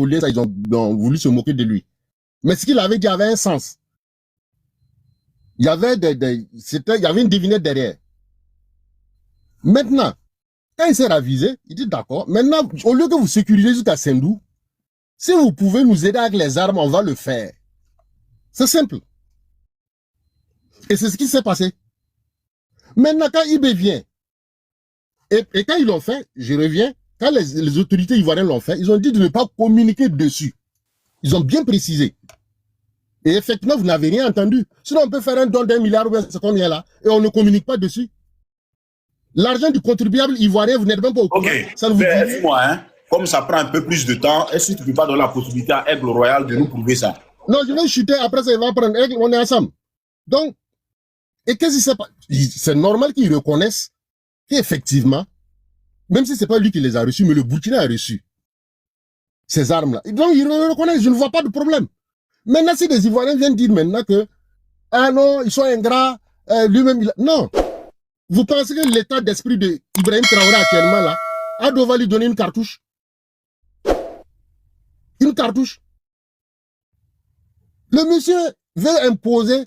ils ont voulu se moquer de lui. Mais ce qu'il avait dit avait un sens. Il y avait il y avait une devinette derrière. Maintenant, quand il s'est ravisé, il dit d'accord. Maintenant, au lieu que vous sécurisez jusqu'à Sendou, si vous pouvez nous aider avec les armes, on va le faire. C'est simple. Et c'est ce qui s'est passé. Maintenant, quand IB vient, et quand ils l'ont fait, je reviens, quand les autorités ivoiriennes l'ont fait, ils ont dit de ne pas communiquer dessus. Ils ont bien précisé. Et effectivement, vous n'avez rien entendu. Sinon, on peut faire un don d'1 milliard ou bien c'est combien là, et on ne communique pas dessus. L'argent du contribuable ivoirien, vous n'êtes même pas au courant. Ok, ça vous dit... moi, hein, comme ça prend un peu plus de temps, est-ce que tu ne peux pas donner la possibilité à Aigle Royal de nous prouver ça? Non, je vais chuter, après ça, il va prendre Aigle, on est ensemble. Donc, et qu'est-ce qui s'est passé? C'est normal qu'ils reconnaissent qu'effectivement, même si ce n'est pas lui qui les a reçus, mais le Burkina a reçu ces armes-là. Donc, ils le reconnaissent, je ne vois pas de problème. Maintenant, si les Ivoiriens viennent dire maintenant que, ah non, ils sont ingrats, lui-même, non. Vous pensez que l'état d'esprit de Ibrahim Traoré actuellement là, a devoir lui donner une cartouche? Une cartouche. Le monsieur veut imposer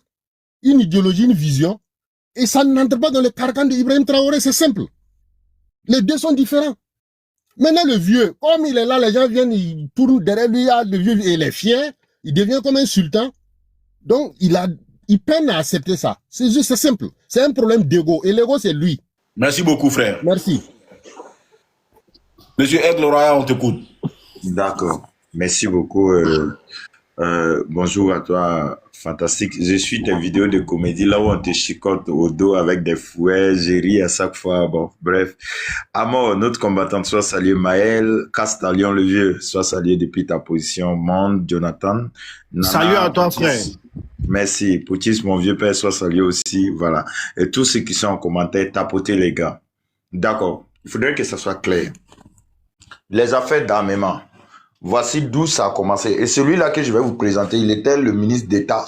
une idéologie, une vision, et ça n'entre pas dans le carcan de Ibrahim Traoré, c'est simple. Les deux sont différents. Maintenant, le vieux, comme il est là, les gens viennent, ils tournent derrière lui, le vieux, et il est fier, il devient comme un sultan. Donc, il peine à accepter ça. C'est juste, c'est simple. C'est un problème d'ego. Et l'ego, c'est lui. Merci beaucoup, frère. Merci. Monsieur Aigle Royal, on t'écoute. D'accord. Merci beaucoup. Bonjour à toi, fantastique. Je suis tes vidéos de comédie là où on te chicote au dos avec des fouets, j'ai ri à chaque fois. Bon, bref. Amor, notre combattante, soit salué. Maël, Castalion le vieux, soit salué depuis ta position. Monde, Jonathan. Nana, salut à toi, frère. Merci. Poutis, mon vieux père, soit salué aussi. Voilà. Et tous ceux qui sont en commentaire, tapotez les gars. D'accord. Il faudrait que ça soit clair. Les affaires d'armement. Voici d'où ça a commencé. Et celui-là que je vais vous présenter, il était le ministre d'État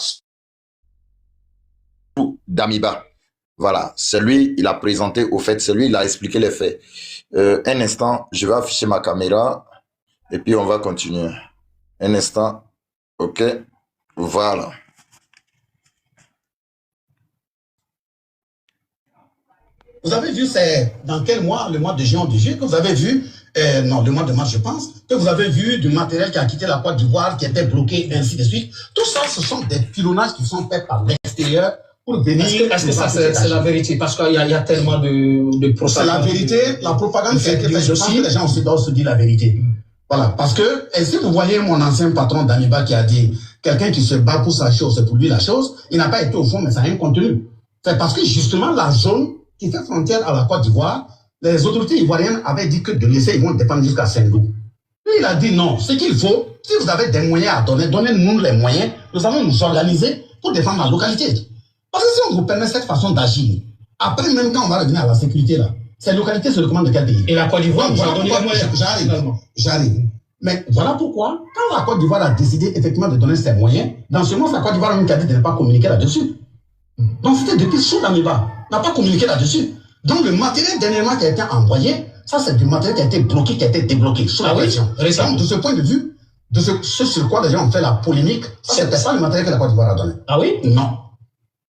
d'Amiba. Voilà, c'est lui, il a présenté au fait, c'est lui, il a expliqué les faits. Un instant, je vais afficher ma caméra et puis on va continuer. Un instant, ok, voilà. Vous avez vu, c'est dans quel mois? Le mois de juin ou de juillet que vous avez vu, non, le mois de mars, je pense, que vous avez vu du matériel qui a quitté la Côte d'Ivoire, qui était bloqué, ainsi de suite. Tout ça, ce sont des pilonnages qui sont faits par l'extérieur pour venir... Est-ce que ça, c'est la vérité? Parce qu'il y a tellement de propagande. C'est la vérité, la propagande, c'est que je pense que les gens aussi doivent se dire la vérité. Voilà, parce que, et si vous voyez mon ancien patron d'Amiba qui a dit, quelqu'un qui se bat pour sa chose, c'est pour lui la chose, il n'a pas été au fond, mais ça a un contenu. C'est parce que justement, la zone qui fait frontière à la Côte d'Ivoire, les autorités ivoiriennes avaient dit que de laisser, ils vont dépendre jusqu'à Sendou. Lui, il a dit non, ce qu'il faut, si vous avez des moyens à donner, donnez-nous les moyens, nous allons nous organiser pour défendre la localité. Parce que si on vous permet cette façon d'agir, après même quand on va revenir à la sécurité là, ces localités se recommandent de quel pays? Et la Côte d'Ivoire, j'arrive. Mais voilà pourquoi, quand la Côte d'Ivoire a décidé effectivement de donner ses moyens, dans ce moment, la Côte d'Ivoire a même dit de ne pas communiquer là-dessus. Donc c'était depuis sous l'Amiba, n'a pas communiqué là-dessus. Donc le matériel dernièrement qui a été envoyé, ça c'est du matériel qui a été bloqué, qui a été débloqué sous la pression. Donc de ce point de vue, de ce sur quoi les gens ont fait la polémique, c'était pas le matériel que la Côte d'Ivoire a donné. Ah oui? Non.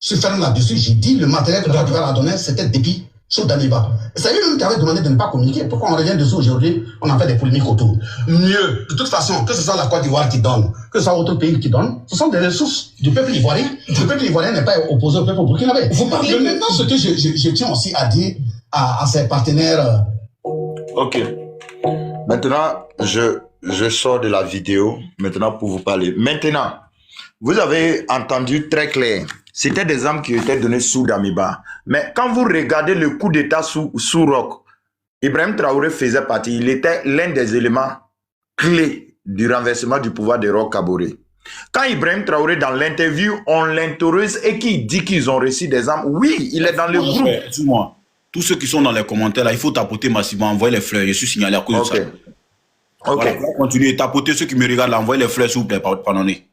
Je suis ferme là-dessus, j'ai dit le matériel que la Côte d'Ivoire a donné, c'était depuis sous l'Amiba. C'est lui-même qui avait demandé de ne pas communiquer. Pourquoi on revient dessus aujourd'hui? On en fait des polémiques autour. Mieux, de toute façon, que ce soit la Côte d'Ivoire qui donne, que ce soit autre pays qui donne, ce sont des ressources du peuple ivoirien. Le peuple ivoirien n'est pas opposé au peuple burkinabé. Vous parlez maintenant ce que je tiens aussi à dire à ses partenaires. Ok. Maintenant, je sors de la vidéo maintenant pour vous parler. Maintenant, vous avez entendu très clair. C'était des armes qui étaient données sous Damiba. Mais quand vous regardez le coup d'État sous Roch, Ibrahim Traoré faisait partie. Il était l'un des éléments clés du renversement du pouvoir de Roch Kaboré. Quand Ibrahim Traoré, dans l'interview, on l'interroge et qu'il dit qu'ils ont reçu des armes, oui, il est dans le groupe. Dis-moi, tous ceux qui sont dans les commentaires, là, il faut tapoter massivement, envoyer les fleurs. Je suis signalé à cause de ça. Ok. Voilà, continuez, tapoter ceux qui me regardent, là, envoyez les fleurs, s'il vous plaît, pardonnez.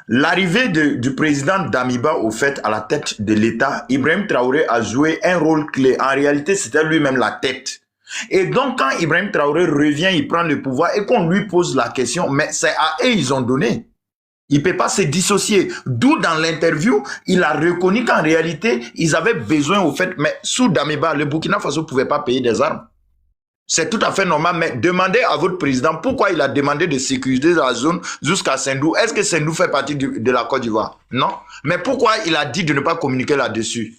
L'arrivée du président Damiba, au fait, à la tête de l'État, Ibrahim Traoré a joué un rôle clé. En réalité, c'était lui-même la tête. Et donc, quand Ibrahim Traoré revient, il prend le pouvoir et qu'on lui pose la question, mais c'est à eux ils ont donné. Il ne peut pas se dissocier. D'où dans l'interview, il a reconnu qu'en réalité, ils avaient besoin au fait, mais sous Damiba, le Burkina Faso ne pouvait pas payer des armes. C'est tout à fait normal, mais demandez à votre président pourquoi il a demandé de sécuriser la zone jusqu'à Sendou. Est-ce que Sendou fait partie de la Côte d'Ivoire? Non. Mais pourquoi il a dit de ne pas communiquer là-dessus?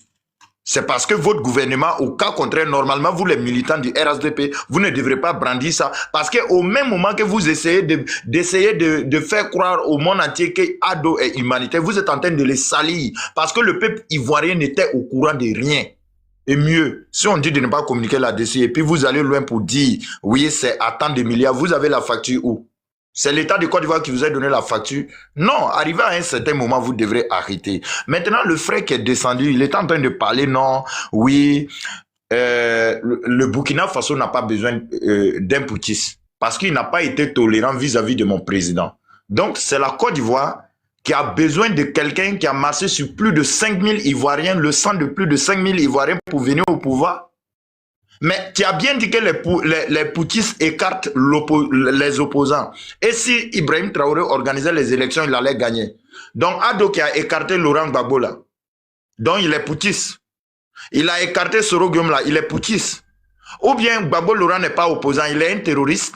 C'est parce que votre gouvernement, au cas contraire, normalement, vous les militants du RSDP, vous ne devrez pas brandir ça. Parce qu'au même moment que vous essayez de faire croire au monde entier que Ado est humanitaire, vous êtes en train de les salir. Parce que le peuple ivoirien n'était au courant de rien. Et mieux, si on dit de ne pas communiquer là-dessus, et puis vous allez loin pour dire, oui, c'est à tant de milliards, vous avez la facture où? C'est l'État de Côte d'Ivoire qui vous a donné la facture. Non, arrivé à un certain moment, vous devrez arrêter. Maintenant, le frère qui est descendu, il est en train de parler, non, oui, le Burkina Faso n'a pas besoin d'un putschiste parce qu'il n'a pas été tolérant vis-à-vis de mon président. Donc, c'est la Côte d'Ivoire qui a besoin de quelqu'un qui a marché sur plus de 5000 Ivoiriens, le sang de plus de 5000 Ivoiriens pour venir au pouvoir. Mais tu as bien dit que les putschistes écartent les opposants. Et si Ibrahim Traoré organisait les élections, il allait gagner. Donc Ado qui a écarté Laurent Gbagbo là, donc il est putschiste. Il a écarté Soro Guillaume là, il est putschiste. Ou bien Gbagbo Laurent n'est pas opposant, il est un terroriste.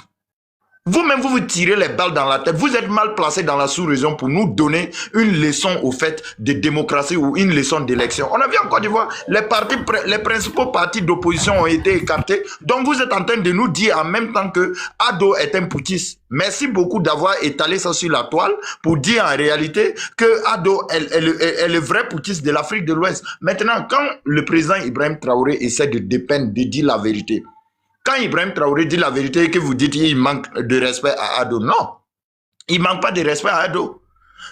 Vous-même, vous tirez les balles dans la tête. Vous êtes mal placé dans la sous-région pour nous donner une leçon au fait de démocratie ou une leçon d'élection. On a vu en Côte d'Ivoire, les principaux partis d'opposition ont été écartés. Donc, vous êtes en train de nous dire en même temps que Ado est un putschiste. Merci beaucoup d'avoir étalé ça sur la toile pour dire en réalité que Ado est le vrai putschiste de l'Afrique de l'Ouest. Maintenant, quand le président Ibrahim Traoré essaie de dépeindre, de dire la vérité, quand Ibrahim Traoré dit la vérité et que vous dites qu'il manque de respect à Ado, non. Il ne manque pas de respect à Ado.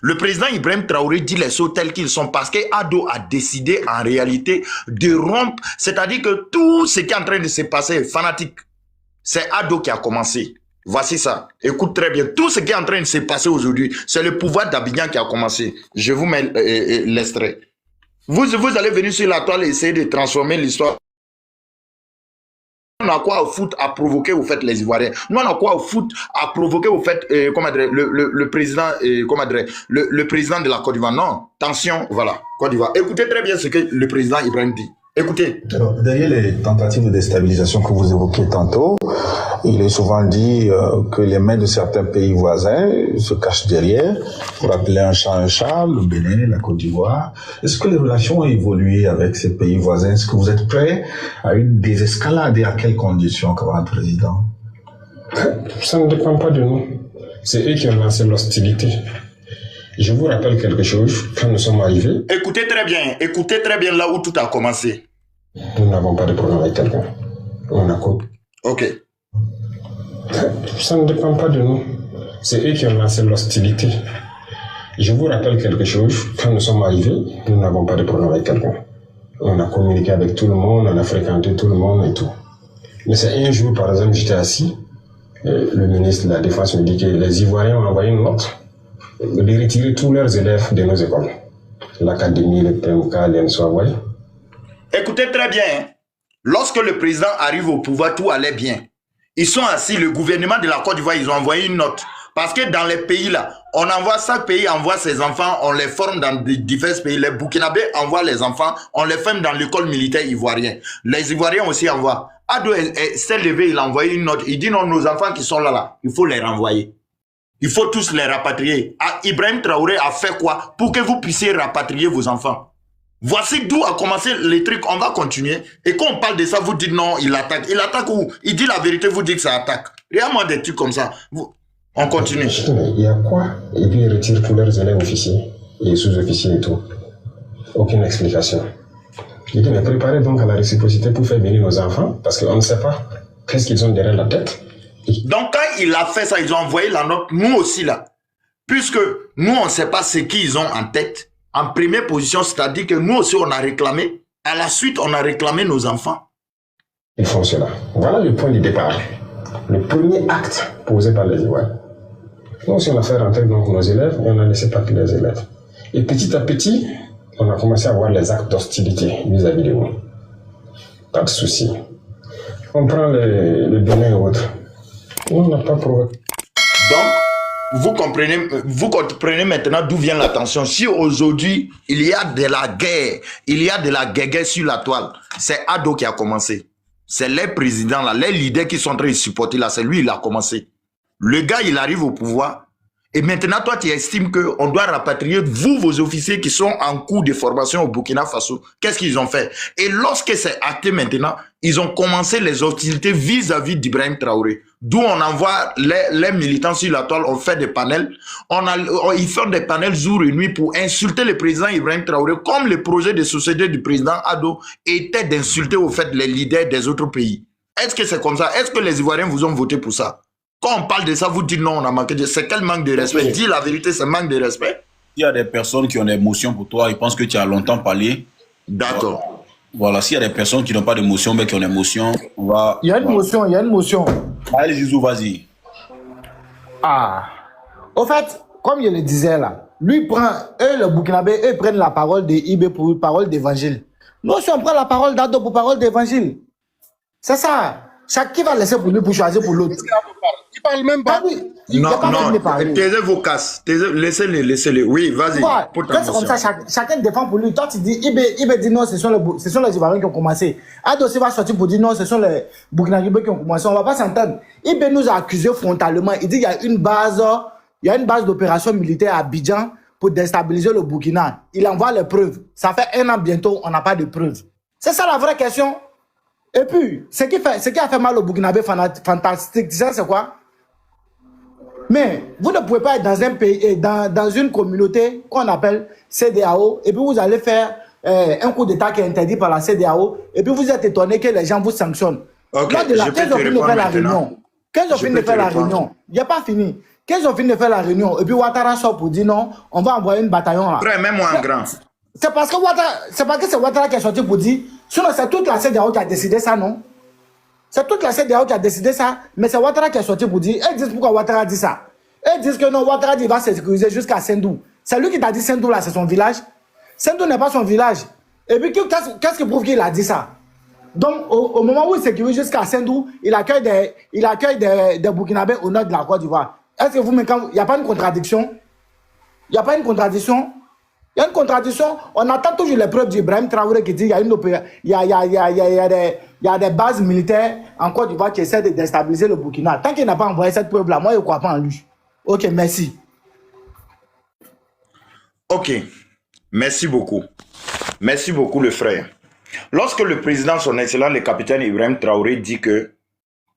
Le président Ibrahim Traoré dit les choses telles qu'ils sont parce que Ado a décidé en réalité de rompre. C'est-à-dire que tout ce qui est en train de se passer est fanatique. C'est Ado qui a commencé. Voici ça. Écoute très bien. Tout ce qui est en train de se passer aujourd'hui, c'est le pouvoir d'Abidjan qui a commencé. Je vous mets l'extrait. Vous allez venir sur la toile et essayer de transformer l'histoire. On a quoi au foot à provoquer au fait les Ivoiriens. Nous on a quoi au foot à provoquer au fait le président le président de la Côte d'Ivoire. Non, attention, voilà, Côte d'Ivoire. Écoutez très bien ce que le président Ibrahim dit. Écoutez. Alors, derrière les tentatives de déstabilisation que vous évoquez tantôt, il est souvent dit que les mains de certains pays voisins se cachent derrière pour appeler un chat, le Bénin, la Côte d'Ivoire. Est-ce que les relations ont évolué avec ces pays voisins? Est-ce que vous êtes prêts à une désescalade et à quelles conditions, camarade président? Ça ne dépend pas de nous. C'est eux qui ont lancé l'hostilité. Je vous rappelle quelque chose, quand nous sommes arrivés... Écoutez très bien là où tout a commencé. Nous n'avons pas de problème avec quelqu'un. On a compris. Ok. Ça ne dépend pas de nous. C'est eux qui ont lancé l'hostilité. Je vous rappelle quelque chose, quand nous sommes arrivés, nous n'avons pas de problème avec quelqu'un. On a communiqué avec tout le monde, on a fréquenté tout le monde et tout. Mais c'est un jour, par exemple, j'étais assis, le ministre de la Défense me dit que les Ivoiriens ont envoyé une note de retirer tous leurs élèves de nos écoles. L'académie, le PMK, l'ENSO, vous voyez. Écoutez très bien, hein. Lorsque le président arrive au pouvoir, tout allait bien. Ils sont assis, le gouvernement de la Côte d'Ivoire, ils ont envoyé une note. Parce que dans les pays là, chaque pays envoie ses enfants, on les forme dans divers pays. Les Burkinabés envoient les enfants, on les forme dans l'école militaire ivoirienne. Les Ivoiriens aussi envoient. Ado s'est levé, il a envoyé une note. Il dit non, nos enfants qui sont là, il faut les renvoyer. Il faut tous les rapatrier. Ibrahim Traoré a fait quoi pour que vous puissiez rapatrier vos enfants? Voici d'où a commencé les trucs. On va continuer. Et quand on parle de ça, vous dites non, il attaque. Il attaque où? Il dit la vérité, vous dites que ça attaque. Regarde-moi des trucs comme ça. On continue. Il y a quoi? Et puis ils retirent tous leurs élèves officiers et sous-officiers et tout. Aucune explication. Il dit mais préparez donc à la réciprocité pour faire venir nos enfants parce qu'on ne sait pas qu'est-ce qu'ils ont derrière la tête. Donc quand il a fait ça, ils ont envoyé la note, nous aussi là. Puisque nous, on ne sait pas ce qu'ils ont en tête. En première position, c'est-à-dire que nous aussi, on a réclamé. À la suite, on a réclamé nos enfants. Ils font cela. Voilà le point de départ. Le premier acte posé par les Ivoiriens. Nous aussi, on a fait rentrer donc nos élèves et on a laissé partir les élèves. Et petit à petit, on a commencé à voir les actes d'hostilité vis-à-vis de nous. Pas de souci. On prend le Bénin et autres. On n'a pas provoqué. Donc, vous comprenez maintenant d'où vient la tension. Si aujourd'hui, il y a de la guerre, il y a de la guerre sur la toile, c'est Ado qui a commencé. C'est les présidents, là, les leaders qui sont en train de supporter là, c'est lui, il a commencé. Le gars, il arrive au pouvoir. Et maintenant, toi, tu estimes qu'on doit rapatrier, vous, vos officiers qui sont en cours de formation au Burkina Faso. Qu'est-ce qu'ils ont fait? Et lorsque c'est acté maintenant, ils ont commencé les hostilités vis-à-vis d'Ibrahim Traoré. D'où on envoie les militants sur la toile, on fait des panels. Ils font des panels jour et nuit pour insulter le président Ibrahim Traoré, comme le projet de société du président Ado était d'insulter au fait les leaders des autres pays. Est-ce que c'est comme ça? Est-ce que les Ivoiriens vous ont voté pour ça? Quand on parle de ça, vous dites non, on a manqué de... C'est quel manque de respect? Dis la vérité, c'est manque de respect. Il y a des personnes qui ont des émotions pour toi, ils pensent que tu as longtemps parlé. D'accord. Voilà, s'il y a des personnes qui n'ont pas d'émotion, mais qui ont des émotions, on va... Il y a une motion, il y a une motion. Allez, Zizou, vas-y. Ah. Au fait, comme je le disais là, lui prend, eux, le Burkinabé, eux prennent la parole de Ibé pour parole d'évangile. Nous aussi, on prend la parole d'Ado pour parole d'évangile. C'est ça. Chacun va laisser pour lui pour choisir pour l'autre. Il parle même pas. Non, taisez vos casses. Laissez-les. Oui, vas-y. C'est comme ça, chacun défend pour lui. Toi, tu dis, Ibé dit non, ce sont les Ivoiriens qui ont commencé. Ado aussi va sortir pour dire non, ce sont les Burkinabés qui ont commencé. On ne va pas s'entendre. Ibé nous a accusés frontalement. Il dit qu'il y a une base d'opération militaire à Abidjan pour déstabiliser le Burkina. Il envoie les preuves. Ça fait 1 an bientôt, on n'a pas de preuves. C'est ça la vraie question. Et puis, ce qui a fait mal au Burkinabé fantastique, tu sais c'est quoi? Mais vous ne pouvez pas être dans un pays, dans une communauté qu'on appelle CEDEAO, et puis vous allez faire un coup d'État qui est interdit par la CEDEAO, et puis vous êtes étonné que les gens vous sanctionnent. Ok, Là, je peux te répondre maintenant. Quand ils ont fini de faire la réunion, il n'y a pas fini. Quand ils ont fini de faire la réunion, et puis Ouattara sort pour dire non, on va envoyer une bataillon là. Frère, même moi en grand. C'est parce que c'est Ouattara qui est sorti pour dire, sinon c'est toute la CEDEAO qui a décidé ça, non? C'est toute la CEDEAO qui a décidé ça, mais c'est Ouattara qui est sorti pour dire, ils disent pourquoi Ouattara dit ça. Ils disent que non, Ouattara dit qu'il va se sécuriser jusqu'à Sendou. C'est lui qui t'a dit Sendou là, c'est son village. Sendou n'est pas son village. Et puis qu'est-ce qui prouve qu'il a dit ça? Donc au moment où il sécurise jusqu'à Sendou, il accueille des Burkinabés au nord de la Côte d'Ivoire. Est-ce que il n'y a pas une contradiction? Il n'y a pas une contradiction? Il y a une contradiction. On attend toujours les preuves d'Ibrahim Traoré qui dit qu'il y a des bases militaires en Côte d'Ivoire qui essaient de déstabiliser le Burkina. Tant qu'il n'a pas envoyé cette preuve-là, moi, je ne crois pas en lui. Ok, merci. Ok, merci beaucoup. Merci beaucoup, le frère. Lorsque le président, son excellent, le capitaine Ibrahim Traoré, dit que,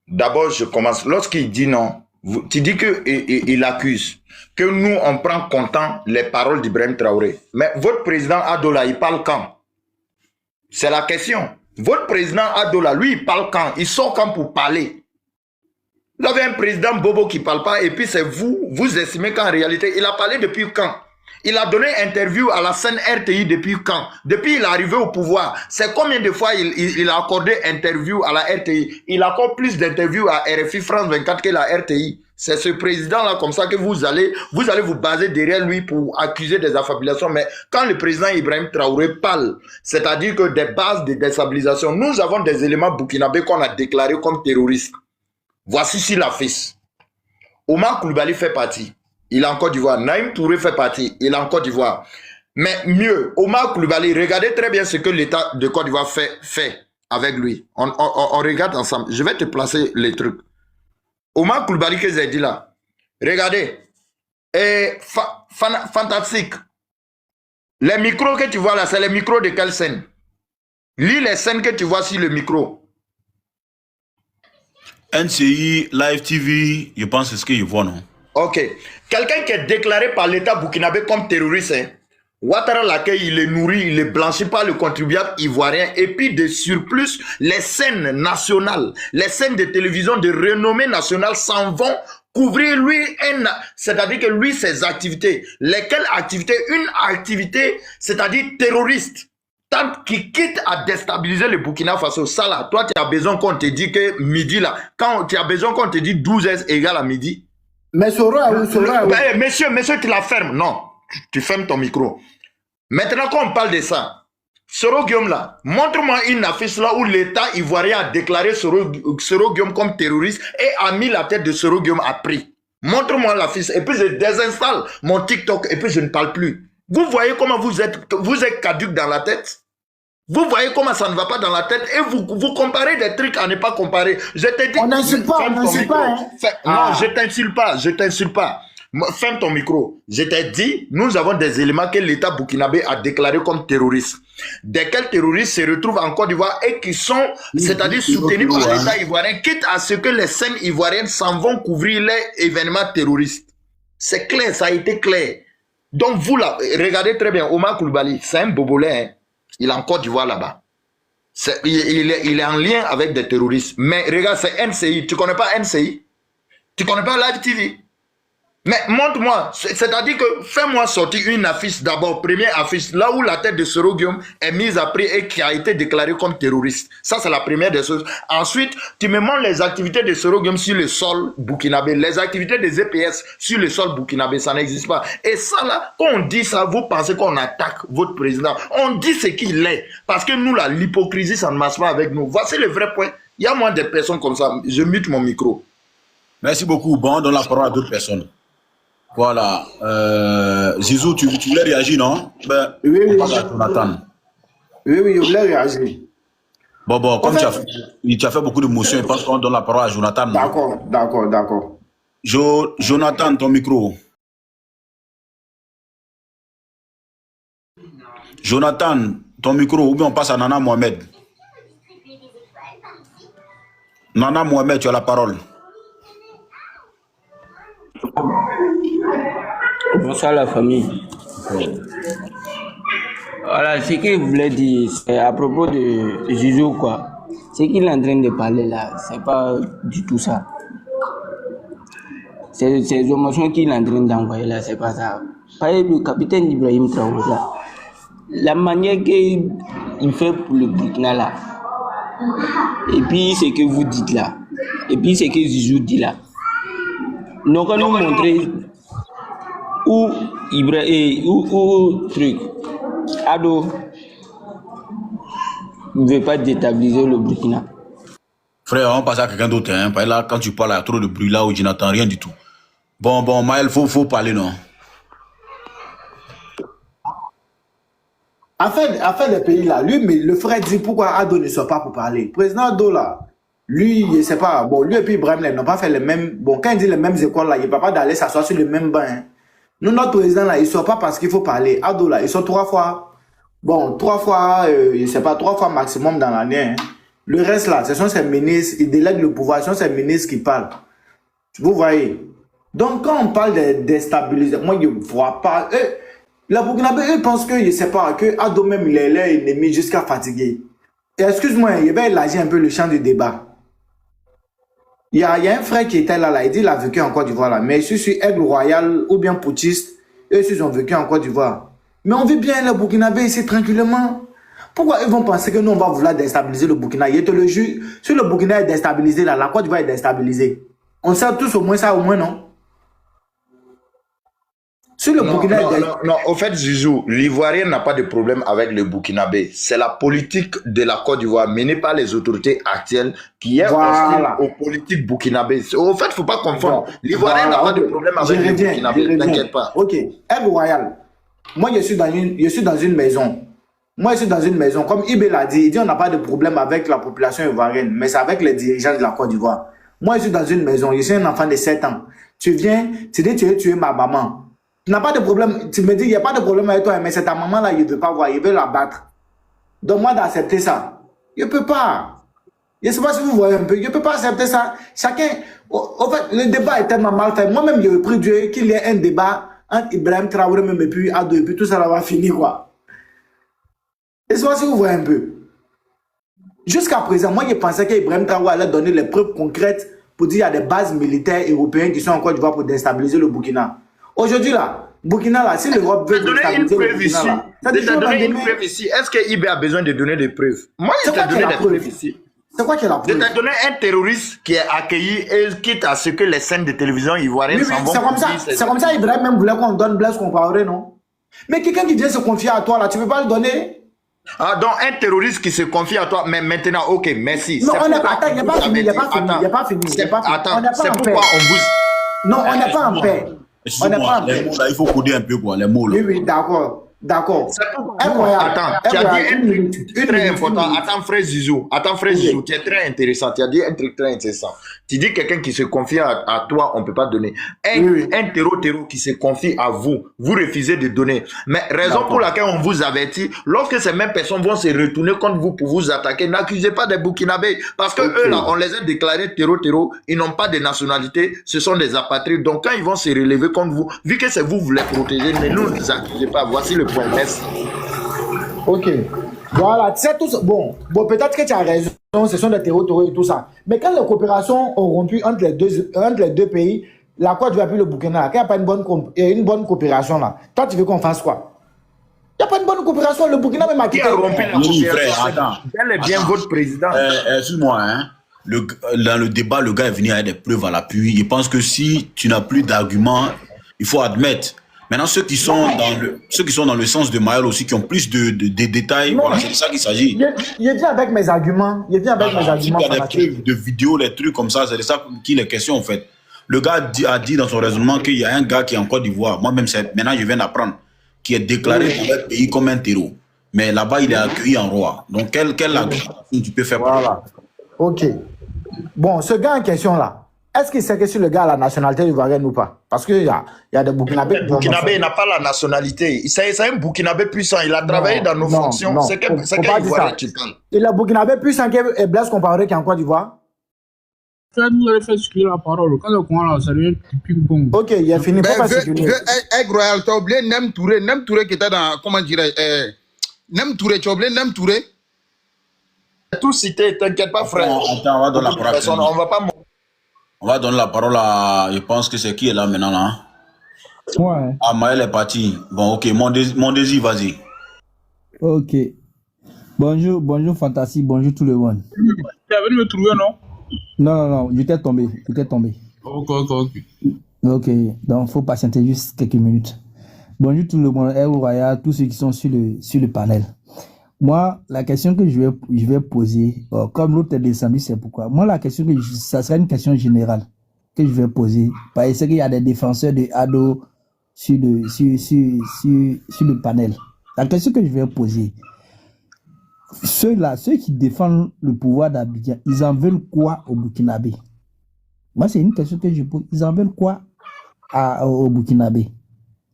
d'abord, je commence, lorsqu'il dit non, tu dis qu'il accuse que nous, on prend comptant les paroles d'Ibrahim Traoré. Mais votre président Adola, il parle quand? C'est la question. Votre président Adola, lui, il parle quand? Il sort quand pour parler? Vous avez un président Bobo qui ne parle pas et puis c'est vous estimez qu'en réalité, il a parlé depuis quand? Il a donné interview à la scène RTI depuis quand? Depuis il est arrivé au pouvoir. C'est combien de fois il a accordé interview à la RTI? Il accorde plus d'interviews à RFI France 24 que la RTI. C'est ce président-là comme ça que vous allez vous baser derrière lui pour accuser des affabulations. Mais quand le président Ibrahim Traoré parle, c'est-à-dire que des bases de déstabilisation, nous avons des éléments burkinabés qu'on a déclarés comme terroristes. Voici sur l'affiche. Omar Coulibaly fait partie. Il est en Côte d'Ivoire. Naïm Touré fait partie. Il est en Côte d'Ivoire. Mais mieux, Omar Coulibaly, regardez très bien ce que l'État de Côte d'Ivoire fait avec lui. On regarde ensemble. Je vais te placer les trucs. Omar Coulibaly que j'ai dit là. Regardez. Fantastique. Les micros que tu vois là, c'est les micros de quelle scène? Lis les scènes que tu vois sur le micro. NCI, Live TV, je pense que c'est ce qu'ils voient, non? Ok. Quelqu'un qui est déclaré par l'État burkinabé comme terroriste, hein? Ouattara l'accueille, il est nourri, il est blanchi par le contribuable ivoirien. Et puis de surplus, les scènes nationales, les scènes de télévision de renommée nationale s'en vont couvrir lui, c'est-à-dire que lui, ses activités. Lesquelles activités? Une activité, c'est-à-dire terroriste. Tant qui quitte à déstabiliser le Burkina Faso, ça là, toi tu as besoin qu'on te dise que midi là, quand tu as besoin qu'on te dise 12h égale à midi. Mais Sora, Monsieur, tu la fermes. Non, tu fermes ton micro. Maintenant qu'on parle de ça, Soro Guillaume là, montre-moi une affiche là où l'État ivoirien a déclaré Soro Guillaume comme terroriste et a mis la tête de Soro Guillaume à prix. Montre-moi l'affiche et puis je désinstalle mon TikTok et puis je ne parle plus. Vous voyez comment vous êtes caduc dans la tête? Vous voyez comment ça ne va pas dans la tête et vous comparez des trucs à ne pas comparer. Je te dis... On n'insulte pas, on n'insulte pas. Hein. Non, je t'insulte pas, je t'insulte pas. Ferme ton micro. Je t'ai dit, nous avons des éléments que l'État burkinabé a déclarés comme terroristes. Desquels terroristes se retrouvent en Côte d'Ivoire et qui sont, c'est-à-dire soutenus par l'État ivoirien, quitte à ce que les scènes ivoiriennes s'en vont couvrir les événements terroristes. C'est clair, ça a été clair. Donc vous là, regardez très bien, Omar Koulibaly, c'est un bobolais, hein. Il est en Côte d'Ivoire là-bas. Il est en lien avec des terroristes. Mais regarde, c'est NCI. Tu connais pas NCI? Tu connais pas Live TV? Mais montre-moi, c'est-à-dire que fais-moi sortir une affiche d'abord, première affiche, là où la tête de Soro Guillaume est mise à prix et qui a été déclarée comme terroriste. Ça, c'est la première des choses. Ensuite, tu me montres les activités de Soro Guillaume sur le sol burkinabé, les activités des EPS sur le sol burkinabé, ça n'existe pas. Et ça, là, quand on dit ça, vous pensez qu'on attaque votre président. On dit ce qu'il est. Parce que nous, là, l'hypocrisie, ça ne marche pas avec nous. Voici le vrai point. Il y a moins de personnes comme ça. Je mute mon micro. Merci beaucoup. Bon, on donne la parole à d'autres personnes. Voilà. Zizou, tu voulais réagir, non? Ben, oui, on passe à Jonathan. Oui, je voulais réagir. Bon, comme tu as fait beaucoup d'émotions, je pense qu'on donne la parole à Jonathan. D'accord. Jonathan, ton micro. Jonathan, ton micro, ou bien on passe à Nana Mohamed. Nana Mohamed, tu as la parole. Bonsoir la famille. Voilà, ce que je voulais dire, c'est à propos de Zizou, quoi. Ce qu'il est en train de parler là, c'est pas du tout ça. Ces émotions qu'il est en train d'envoyer là, c'est pas ça. Par exemple, le capitaine Ibrahim Traoré là, la manière qu'il fait pour le Burkina là, et puis ce que vous dites là, et puis ce que Zizou dit là, nous allons nous montrer où truc Ado ne veut pas déstabiliser le Burkina. Frère, on passe à quelqu'un d'autre. Hein. Là, quand tu parles, il y a trop de bruit là où je n'entends rien du tout. Bon, Maël, faut parler, non? Afin des pays là, lui, mais le frère dit pourquoi Ado ne soit pas pour parler. Président Ado là, lui, je sais pas, bon, lui et puis Ibrahim, ils n'ont pas fait les mêmes, bon, quand il dit les mêmes écoles là, il ne peut pas d'aller s'asseoir sur le même banc. Hein. Nous, notre président là, il ne sort pas parce qu'il faut parler. Ado là, ils sont 3 fois, bon, 3 fois, je sais pas, 3 fois maximum dans l'année. Hein. Le reste là, ce sont ces ministres, ils délèguent le pouvoir, ce sont ces ministres qui parlent. Vous voyez. Donc, quand on parle de déstabilisation, moi, je ne vois pas. La Burkinabé, eux pensent que, je ne sais pas, que Ado même, il est là, ennemi jusqu'à fatiguer. Et excuse-moi, il va élargir un peu le champ du débat. Il y a un frère qui était là, il dit qu'il a vécu en Côte d'Ivoire, là, mais je suis Aigle Royal ou bien Poutiste, eux ils ont vécu en Côte d'Ivoire. Mais on vit bien le Burkinabé ici tranquillement. Pourquoi ils vont penser que nous on va vouloir déstabiliser le Burkina? Je te le jure, si le Burkina est déstabilisé, là, la Côte d'Ivoire est déstabilisée. On sait tous au moins ça, au moins non? Si le Burkina non, au fait, Zizou, l'Ivoirien n'a pas de problème avec le Burkinabé. C'est la politique de la Côte d'Ivoire menée par les autorités actuelles qui est hostile aux politiques burkinabé. Au fait, il ne faut pas confondre. L'Ivoirien n'a pas de problème avec le Burkinabé, t'inquiète pas. Ok, Aigle Royal, moi je suis dans une maison. Moi je suis dans une maison. Comme Ibé l'a dit, il dit on n'a pas de problème avec la population ivoirienne, mais c'est avec les dirigeants de la Côte d'Ivoire. Moi je suis dans une maison, je suis un enfant de 7 ans. Tu viens, tu dis tu veux tuer ma maman. Tu n'as pas de problème, tu me dis, il n'y a pas de problème avec toi, mais c'est ta maman là, il ne veut pas voir, il veut la battre. Donc moi d'accepter ça, je ne peux pas. Je ne sais pas si vous voyez un peu, je ne peux pas accepter ça. Chacun, en fait, le débat est tellement mal fait. Moi-même, j'ai pris Dieu qu'il y ait un débat entre Ibrahim Traoré même et puis Ado, et puis tout ça là va finir quoi. Je ne sais pas si vous voyez un peu. Jusqu'à présent, moi je pensais qu'Ibrahim Traoré allait donner les preuves concrètes pour dire qu'il y a des bases militaires européennes qui sont en Côte d'Ivoire pour déstabiliser le Burkina. Aujourd'hui là, Burkina là, si l'Europe veut déstabiliser le Burkina là, ça te donner une preuve ici. Est-ce que IB a besoin de donner des preuves? Moi, je t'ai donné des preuves ici. C'est quoi qui est la preuve? Je t'ai donné un terroriste qui est accueilli et quitte à ce que les scènes de télévision ivoiriennes s'en vont. C'est comme ça, Ibrahim même voulait qu'on donne Blaise Compaoré, non? Mais quelqu'un qui vient se confier à toi là, tu ne peux pas le donner? Ah, donc un terroriste qui se confie à toi, mais maintenant, ok, merci. Non, C'est on n'est pourquoi pas, attends, il on n'est vous pas fini, avait il n'est dit- pas fini, il n'est pas fini, il n'est pas fini. Attends, On n'est c'est pas en pourquoi paix. on vous... Non, on n'est pas en paix. On n'est Excusez-moi, pas en les paix. mots là, il faut coder un peu quoi, les mots là. Oui, oui, d'accord. D'accord. C'est pourquoi- Incroyable. Attends, tu as dit Incroyable. un Une truc minute. Une très minute, important. une minute. Attends, frère Zizou. Attends, frère Oui. Zizou, tu es très intéressant. Tu as dit un truc très intéressant. Tu dis quelqu'un qui se confie à toi, on ne peut pas donner. Un terreau qui se confie à vous, vous refusez de donner. Mais raison pour laquelle on vous avertit, lorsque ces mêmes personnes vont se retourner contre vous pour vous attaquer, n'accusez pas des Burkinabés. Parce que eux là, on les a déclarés terreau, ils n'ont pas de nationalité, ce sont des apatrides. Donc quand ils vont se relever contre vous, vu que c'est vous, vous les protégez, ne nous accusez pas. Voici le point. Merci. Ok. Voilà, tu sais tout ça. Bon, peut-être que tu as raison, ce sont des terreaux et tout ça. Mais quand les coopérations ont rompu entre les deux pays, la Côte d'Ivoire et le Burkina, quand il n'y a pas une bonne coopération là, toi tu veux qu'on fasse quoi? Il n'y a pas une bonne coopération, le Burkina même a Qui quitté. a rompu la Oui, coopération? frère, attends. Bel et bien votre président. Excuse-moi, hein. Dans le débat, le gars est venu avec des preuves à l'appui. Il pense que si tu n'as plus d'arguments, il faut admettre. Maintenant, ceux qui sont dans le sens de Mayol aussi, qui ont plus de détails, Non. voilà, c'est de ça qu'il s'agit. Il vient avec mes arguments. Il vient avec mes Si arguments. tu as des fanatiques. preuves de vidéos, des trucs comme ça, c'est de ça qu'il est question en fait. Le gars a dit dans son raisonnement qu'il y a un gars qui est en Côte d'Ivoire, moi-même, maintenant je viens d'apprendre, qui est déclaré dans le pays comme un terreau. Mais là-bas, il est accueilli en roi. Donc, quelle argumentation tu peux faire pour Voilà. Ok. Bon, ce gars en question là, est-ce qu'il sait que si le gars a la nationalité ivoirienne ou pas? Parce qu'il y a des Burkinabés. Le Burkinabé n'a pas la nationalité. C'est un Burkinabé puissant. Il a travaillé dans nos fonctions. non. C'est Faut quel pas dire Ivoirien ça. tu parles? Il est Burkinabé puissant que Blaise Compaoré qui est en Côte d'Ivoire. Vous allez faire circuler la parole. Quand le coin là, ça devient ping-pong. Ok, il a fini. Faut pas circuler. Royal, tu as oublié Nem Touré qui était dans, comment dirais-je, Nem Touré, tu as oublié Nem Touré? Tout cité, t'inquiète pas, frère. Attends, on va donner la parole. Personne, on va pas. On va donner la parole à. Je pense que c'est qui est là maintenant là. Ouais. Ah, Maël est parti. Bon, ok, mon désir, vas-y. Ok. Bonjour Fantasy, bonjour tout le monde. Tu es venu me trouver, non? Non, j'étais tombé. Ok. Ok, donc faut patienter juste quelques minutes. Bonjour tout le monde, Raya, tous ceux qui sont sur le panel. Moi, la question que je vais poser, comme l'autre est descendu, c'est pourquoi. Moi, la question ça sera une question générale que je vais poser. Parce qu'il y a des défenseurs de Ado sur le panel. La question que je vais poser, ceux qui défendent le pouvoir d'Abidjan, ils en veulent quoi au Burkinabé? Moi, c'est une question que je pose. Ils en veulent quoi au Burkinabé?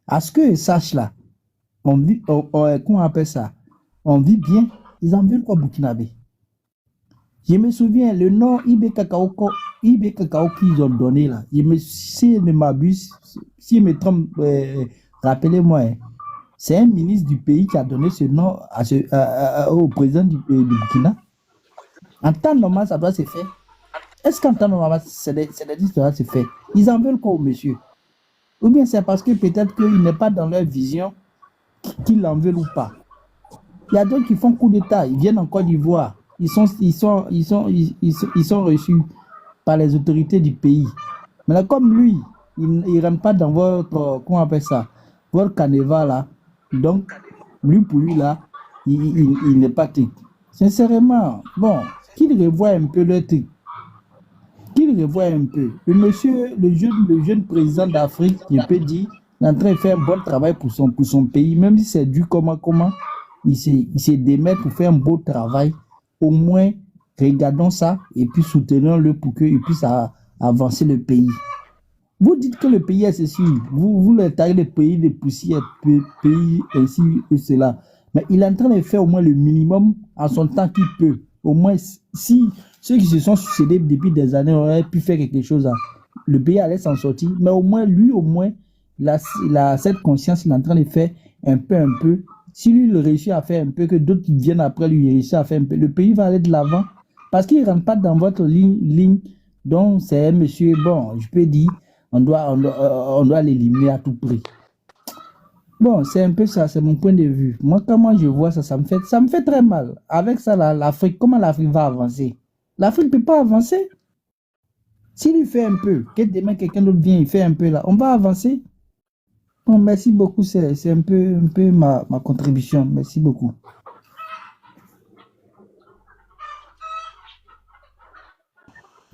À ce que sache là, comment on appelle ça? On vit bien. Ils en veulent quoi au Burkinabé? Je me souviens, le nom Ibé Kakao qu'ils ont donné là, si je ne m'abuse, si je me trompe, rappelez-moi, hein, c'est un ministre du pays qui a donné ce nom au président du Burkina. En temps normal, ça doit se faire. Est-ce qu'en temps normal, c'est des choses qui doivent se faire? Ils en veulent quoi au monsieur? Ou bien c'est parce que peut-être qu'il n'est pas dans leur vision qu'ils en veulent ou pas. Il y a d'autres qui font coup d'État, ils viennent en Côte d'Ivoire, ils sont reçus par les autorités du pays. Mais là, comme lui, il ne rentre pas dans votre, comment on appelle ça, votre carnaval là, donc lui pour lui là, il n'est pas truc. Sincèrement, bon, qu'il revoie un peu le truc. Qu'il revoie un peu. Le monsieur, le jeune président d'Afrique, je peux dire, il est en train de faire un bon travail pour son pays, même si c'est dur comment, il se démet pour faire un beau travail. Au moins, regardons ça et puis soutenons-le pour qu'il puisse avancer le pays. Vous dites que le pays est ceci, vous le taillez le pays de poussière, pays ainsi et cela. Mais il est en train de faire au moins le minimum en son temps qu'il peut. Au moins, si ceux qui se sont succédés depuis des années auraient pu faire quelque chose, le pays allait s'en sortir. Mais au moins, lui, il a cette conscience, il est en train de faire un peu. Si lui, il réussit à faire un peu, que d'autres qui viennent après lui, il réussit à faire un peu, le pays va aller de l'avant. Parce qu'il ne rentre pas dans votre ligne. Donc, c'est un monsieur, bon, je peux dire, on doit l'éliminer à tout prix. Bon, c'est un peu ça, c'est mon point de vue. Moi, comment je vois ça, ça me fait très mal. Avec ça, l'Afrique, comment l'Afrique va avancer? L'Afrique ne peut pas avancer. S'il y fait un peu, que demain quelqu'un d'autre vient, il fait un peu là, on va avancer. Bon, merci beaucoup, c'est un peu ma contribution. Merci beaucoup.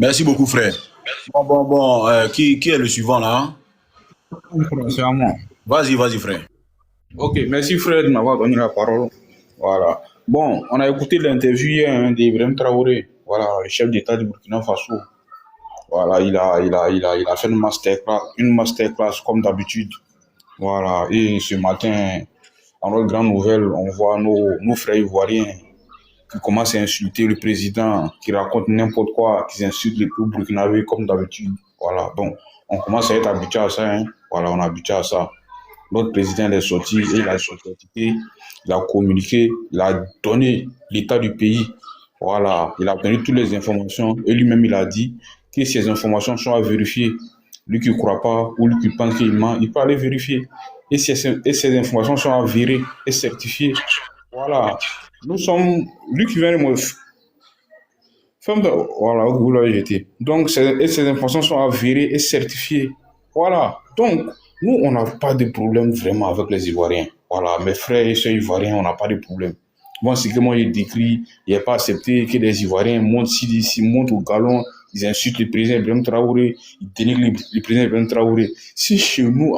Merci beaucoup, frère. Bon, qui est le suivant là? C'est à moi. Vas-y, frère. Ok, merci frère de m'avoir donné la parole. Voilà. Bon, on a écouté l'interview hier d'Ibrahim Traoré, voilà, le chef d'État du Burkina Faso. Voilà, il a fait une masterclass comme d'habitude. Voilà, et ce matin, dans notre grande nouvelle, on voit nos frères ivoiriens qui commencent à insulter le président, qui racontent n'importe quoi, qui insultent les peuples burkinabés comme d'habitude. Voilà, donc on commence à être habitué à ça. Hein. Voilà, on est habitué à ça. Notre président est sorti et il a sorti, il a communiqué, il a donné l'état du pays. Voilà, il a donné toutes les informations et lui-même il a dit que ces informations sont à vérifier. Lui qui ne croit pas ou lui qui pense qu'il ment, il peut aller vérifier. Et ces informations sont avérées et certifiées. Voilà, nous sommes, lui qui vient de me voilà, vous l'avez jeté. Donc, ces informations sont avérées et certifiées. Voilà. Donc, nous, on n'a pas de problème vraiment avec les Ivoiriens. Voilà, mes frères et sœurs Ivoiriens, on n'a pas de problème. Bon, c'est que moi, il décrit, il n'a pas accepté que les Ivoiriens montent ici, montent au galon, ils insultent le président Ibrahim Traoré, ils dénigrent le président Ibrahim Traoré. Si chez vous,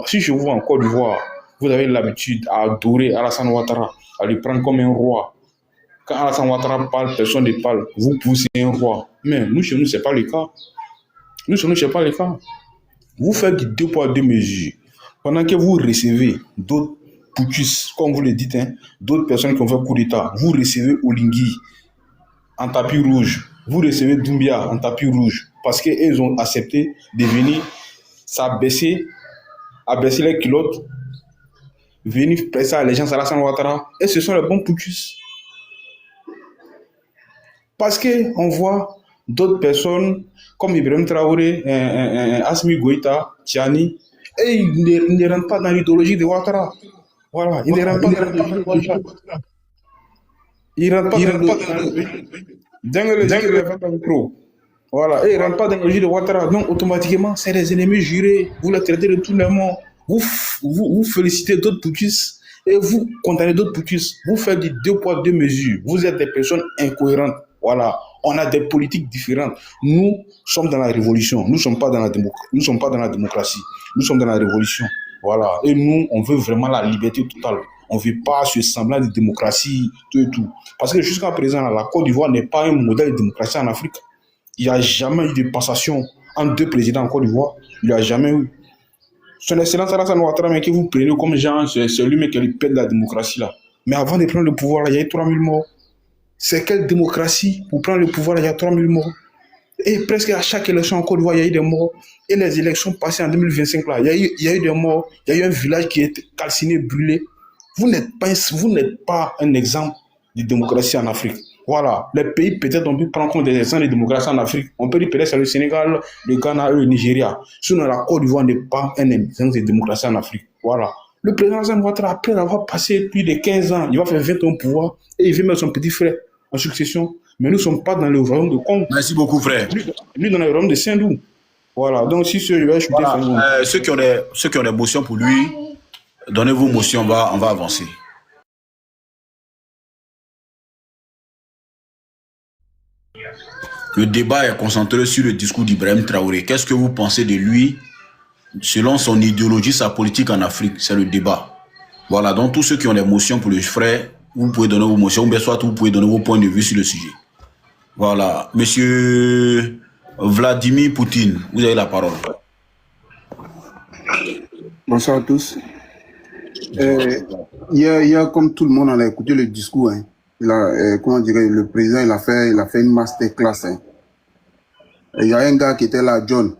en Côte d'Ivoire, vous avez l'habitude à adorer Alassane Ouattara, à le prendre comme un roi. Quand Alassane Ouattara parle, personne ne parle. Vous poussez un roi. Mais nous, chez nous, ce n'est pas le cas. Nous, chez nous, ce n'est pas le cas. Vous faites du 2 poids 2 mesures. Pendant que vous recevez d'autres putschistes, comme vous le dites, hein, d'autres personnes qui ont fait coup d'État, vous recevez Olingi en tapis rouge. Vous recevez Doumbia en tapis rouge. Parce qu'ils ont accepté de venir s'abaisser, abaisser les culottes, venir presser allégeance à Alassane Ouattara. Et ce sont les bons putschistes. Parce qu'on voit d'autres personnes comme Ibrahim Traoré, Assimi Goïta, Tiani, et ils ne rentrent pas dans l'idéologie de Ouattara. Voilà, ils ne rentrent pas dans l'idéologie de Ouattara. Ils ne rentrent pas dans l'idéologie. Voilà, et ils ne rentrent pas dans l'idéologie de Ouattara. Donc, automatiquement, c'est des ennemis jurés. Vous les traitez de tous les mots. Vous félicitez d'autres putschistes et vous condamnez d'autres putschistes. Vous faites du 2 poids 2 mesures. Vous êtes des personnes incohérentes. Voilà, on a des politiques différentes. Nous sommes dans la révolution. Nous ne sommes pas dans la démocratie. Nous sommes dans la révolution. Voilà. Et nous, on veut vraiment la liberté totale. On ne veut pas ce semblant de démocratie, tout et tout. Parce que jusqu'à présent, la Côte d'Ivoire n'est pas un modèle de démocratie en Afrique. Il n'y a jamais eu de passation entre 2 présidents en Côte d'Ivoire. Il n'y a jamais eu. Son Excellence Alassane Ouattara, que vous prenez comme genre, c'est lui qui pète la démocratie là. Mais avant de prendre le pouvoir, là, il y a eu 3000 morts. C'est quelle démocratie? Pour prendre le pouvoir, il y a 3000 morts. Et presque à chaque élection en Côte d'Ivoire, il y a eu des morts. Et les élections passées en 2025, là, il y a eu des morts. Il y a eu un village qui est calciné, brûlé. Vous n'êtes pas un exemple de démocratie en Afrique. Voilà. Les pays, peut-être, on peut prendre compte des exemples de démocratie en Afrique. On peut dire peut-être c'est le Sénégal, le Ghana et le Nigeria. Sinon, la Côte d'Ivoire n'est pas un exemple de démocratie en Afrique. Voilà. Le président Alassane Ouattara, après avoir passé plus de 15 ans, il va faire 20 ans au pouvoir et il veut mettre son petit frère en succession. Mais nous ne sommes pas dans le royaume de Congo. Merci beaucoup, frère. Lui dans le royaume de Saint-Loup. Voilà. Donc, si je vais chuter voilà. Ceux qui ont des motions pour lui, donnez vos motions, on va avancer. Le débat est concentré sur le discours d'Ibrahim Traoré. Qu'est-ce que vous pensez de lui selon son idéologie, sa politique en Afrique? C'est le débat. Voilà, donc tous ceux qui ont des motions pour le frère, vous pouvez donner vos motions, ou soit vous pouvez donner vos points de vue sur le sujet. Voilà, monsieur Vladimir Poutine, vous avez la parole. Bonsoir à tous. Hier, comme tout le monde, on a écouté le discours. Hein. Comment dirais le président, il a fait une masterclass. Hein. Il y a un gars qui était là, John.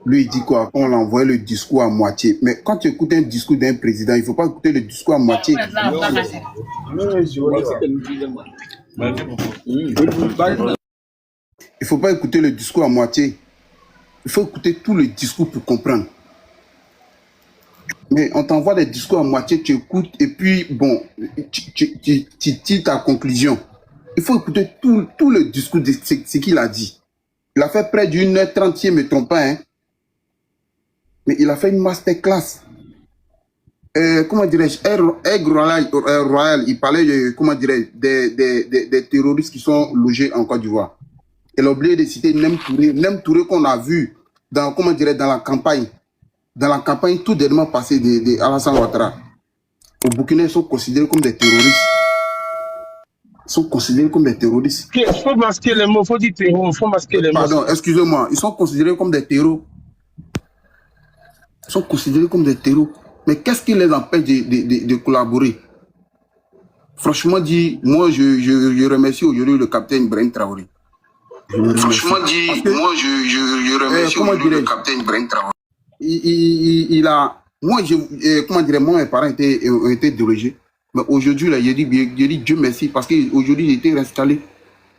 Lui, il dit quoi? On l'a envoyé le discours à moitié. Mais quand tu écoutes un discours d'un président, il ne faut pas écouter le discours à moitié. Il ne faut pas écouter le discours à moitié. Il faut écouter tout le discours pour comprendre. Mais on t'envoie des discours à moitié, tu écoutes, et puis, bon, tu tires ta conclusion. Il faut écouter tout le discours de ce qu'il a dit. Il a fait près d'1h30, si je ne me trompe pas, hein. Mais il a fait une masterclass. Comment dirais-je, Royal, il parlait de, comment dirais-je, des terroristes qui sont logés en Côte d'Ivoire. Elle a oublié de citer Nem Touré. Nem Touré qu'on a vu dans, comment dirais, dans la campagne tout dernièrement passé de Alassane Ouattara. Au Burkina, ils sont considérés comme des terroristes. Ils sont considérés comme des terroristes. Il faut masquer les mots, il faut dire terreau, il faut masquer les mots. Pardon, excusez-moi. Ils sont considérés comme des terreaux. Ils sont considérés comme des terreaux. Mais qu'est-ce qui les empêche de collaborer? Franchement dit, moi je remercie aujourd'hui le capitaine Ibrahim Traoré. Franchement dit, moi je remercie aujourd'hui le capitaine Ibrahim Traoré. Il a, moi comment dire, moi mes parents ont été dérogés. Mais aujourd'hui là, j'ai dit Dieu merci parce qu'aujourd'hui j'ai été réinstallé.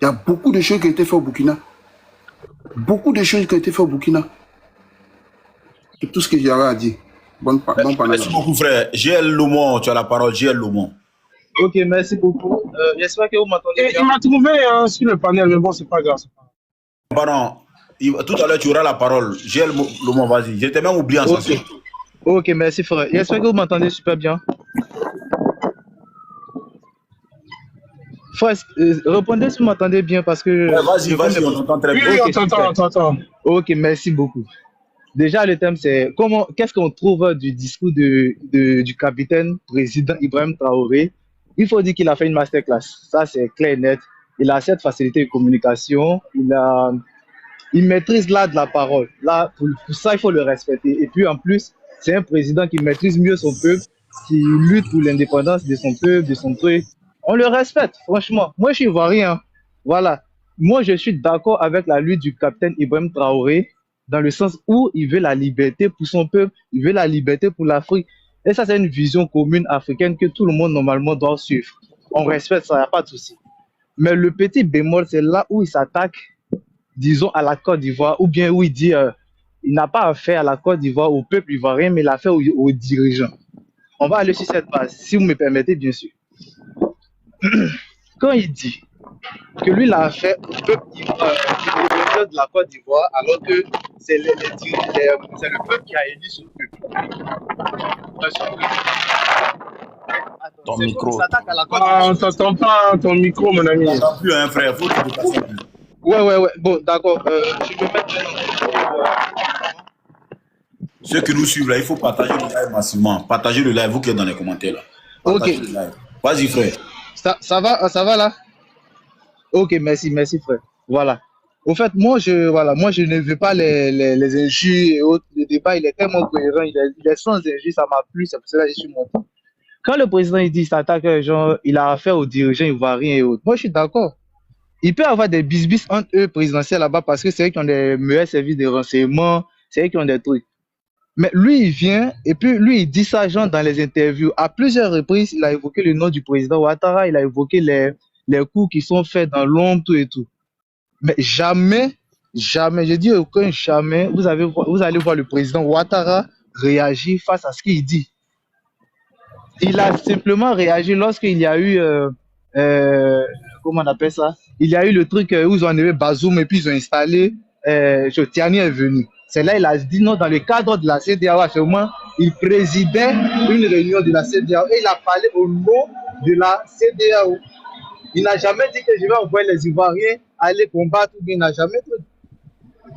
Il y a beaucoup de choses qui ont été faites au Burkina. Beaucoup de choses qui ont été faites au Burkina. C'est tout ce que j'avais à dire. Merci beaucoup, frère. JL Lomon, tu as la parole. JL Lomon. Ok, merci beaucoup. J'espère que vous m'entendez bien. Il m'a trouvé sur le panel, mais bon, c'est pas grave. Pardon. Tout à l'heure, tu auras la parole. JL Lomon, vas-y. J'étais même oublié en sens. Ok, merci, frère. J'espère que vous m'entendez super bien. Frère, répondez si vous m'entendez bien parce que... Vas-y, on t'entend très bien. Oui, on t'entend. Ok, merci beaucoup. Déjà, le thème, c'est qu'est-ce qu'on trouve du discours du capitaine président Ibrahim Traoré. Il faut dire qu'il a fait une masterclass. Ça, c'est clair et net. Il a cette facilité de communication. Il maîtrise l'art de la parole. Là, pour ça, il faut le respecter. Et puis, en plus, c'est un président qui maîtrise mieux son peuple, qui lutte pour l'indépendance de son peuple, de son truc. On le respecte, franchement. Moi, je suis ivoirien. Voilà. Moi, je suis d'accord avec la lutte du capitaine Ibrahim Traoré, dans le sens où il veut la liberté pour son peuple, il veut la liberté pour l'Afrique. Et ça, c'est une vision commune africaine que tout le monde, normalement, doit suivre. On respecte ça, il n'y a pas de souci. Mais le petit bémol, c'est là où il s'attaque, disons, à la Côte d'Ivoire, ou bien où il dit il n'a pas affaire à la Côte d'Ivoire, au peuple ivoirien, mais il a affaire aux dirigeants. On va aller sur cette base, si vous me permettez, bien sûr. Quand il dit que lui, il a affaire au peuple de la Côte d'Ivoire, alors que c'est le peuple qui a élu ce peuple. Ton micro. On t'entend pas, ton micro, mon ami. On t'entend plus, hein, frère. Faut que tu passes. Ouais. Bon, d'accord. Je vais mettre... Ceux qui nous suivent là, il faut partager le live massivement. Partagez le live, vous qui êtes dans les commentaires là. Partagez le live. Vas-y, frère. Ça va là? Ok, merci, frère. Voilà. Au fait, moi, je ne veux pas les injures et autres. Le débat, il est tellement cohérent, il est sans injures, ça m'a plu, c'est pour cela que je suis monté. Quand le président il dit qu'il s'attaque, genre, il a affaire aux dirigeants ivoiriens et autres, moi, je suis d'accord. Il peut y avoir des bisbis entre eux présidentiels là-bas parce que c'est eux qui ont des meilleurs services de renseignement, c'est eux qui ont des trucs. Mais lui, il vient et puis lui, il dit ça, genre, dans les interviews. À plusieurs reprises, il a évoqué le nom du président Ouattara, il a évoqué les coups qui sont faits dans l'ombre, tout et tout. Mais jamais, je dis aucun jamais, vous allez voir le président Ouattara réagir face à ce qu'il dit. Il a simplement réagi lorsqu'il y a eu, comment on appelle ça? Il y a eu le truc où ils ont enlevé Bazoum et puis ils ont installé, Tiani est venu. C'est là il a dit non, dans le cadre de la CEDEAO, à ce moment, il présidait une réunion de la CEDEAO et il a parlé au nom de la CEDEAO. Il n'a jamais dit que je vais envoyer les Ivoiriens aller combattre, ou bien il n'a jamais dit.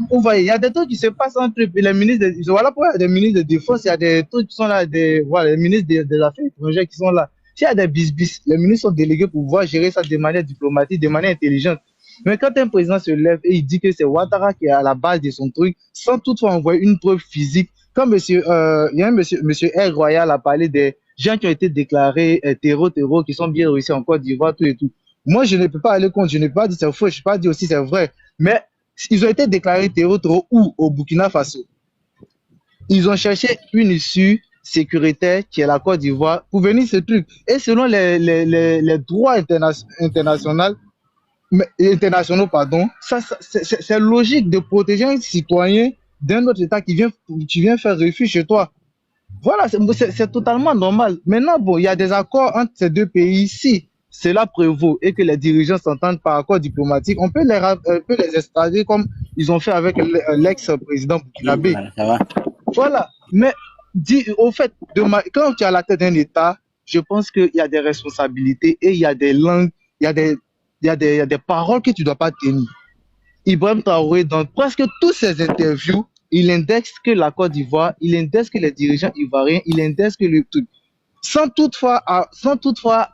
Vous voyez, il y a des trucs qui se passent entre les ministres, voilà pourquoi il y a des ministres de défense, il y a des trucs qui sont là, voilà, les ministres des Affaires étrangères qui sont là. S'il y a des bisbis, les ministres sont délégués pour pouvoir gérer ça de manière diplomatique, de manière intelligente. Mais quand un président se lève et il dit que c'est Ouattara qui est à la base de son truc, sans toutefois envoyer une preuve physique, comme il y a un monsieur Air Royal a parlé des gens qui ont été déclarés terreau, qui sont bien réussis en Côte d'Ivoire, tout et tout. Moi, je ne peux pas aller contre, je n'ai pas dit c'est faux, je n'ai pas dit aussi c'est vrai. Mais ils ont été déclarés terreau où? Au Burkina Faso. Ils ont cherché une issue sécuritaire qui est la Côte d'Ivoire pour venir ce truc. Et selon les droits internationaux, c'est logique de protéger un citoyen d'un autre État qui vient faire refuge chez toi. Voilà, c'est totalement normal. Maintenant, bon, il y a des accords entre ces deux pays. Si cela prévaut et que les dirigeants s'entendent par accord diplomatique, on peut les extrader comme ils ont fait avec l'ex-président burkinabé. Voilà. Mais au fait, quand tu es à la tête d'un État, je pense qu'il y a des responsabilités et il y a des langues, il y a des paroles que tu ne dois pas tenir. Ibrahim Traoré, dans presque toutes ses interviews, il indexe que la Côte d'Ivoire, il indexe que les dirigeants ivoiriens, il indexe que le tout. Sans toutefois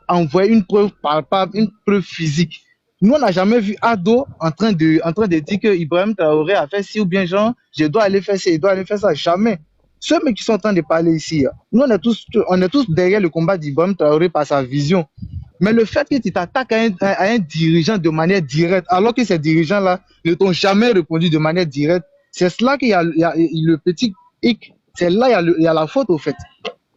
envoyer une preuve palpable, une preuve physique. Nous, on n'a jamais vu Ado en train de dire que Ibrahim Traoré a fait ci ou bien genre, je dois aller faire ci, je dois aller faire ça. Jamais. Ceux qui sont en train de parler ici, nous, on est tous derrière le combat d'Ibrahim Traoré par sa vision. Mais le fait que tu t'attaques à un dirigeant de manière directe, alors que ces dirigeants-là ne t'ont jamais répondu de manière directe, c'est cela qu'il y a le petit hic. C'est là il y a la faute, au fait.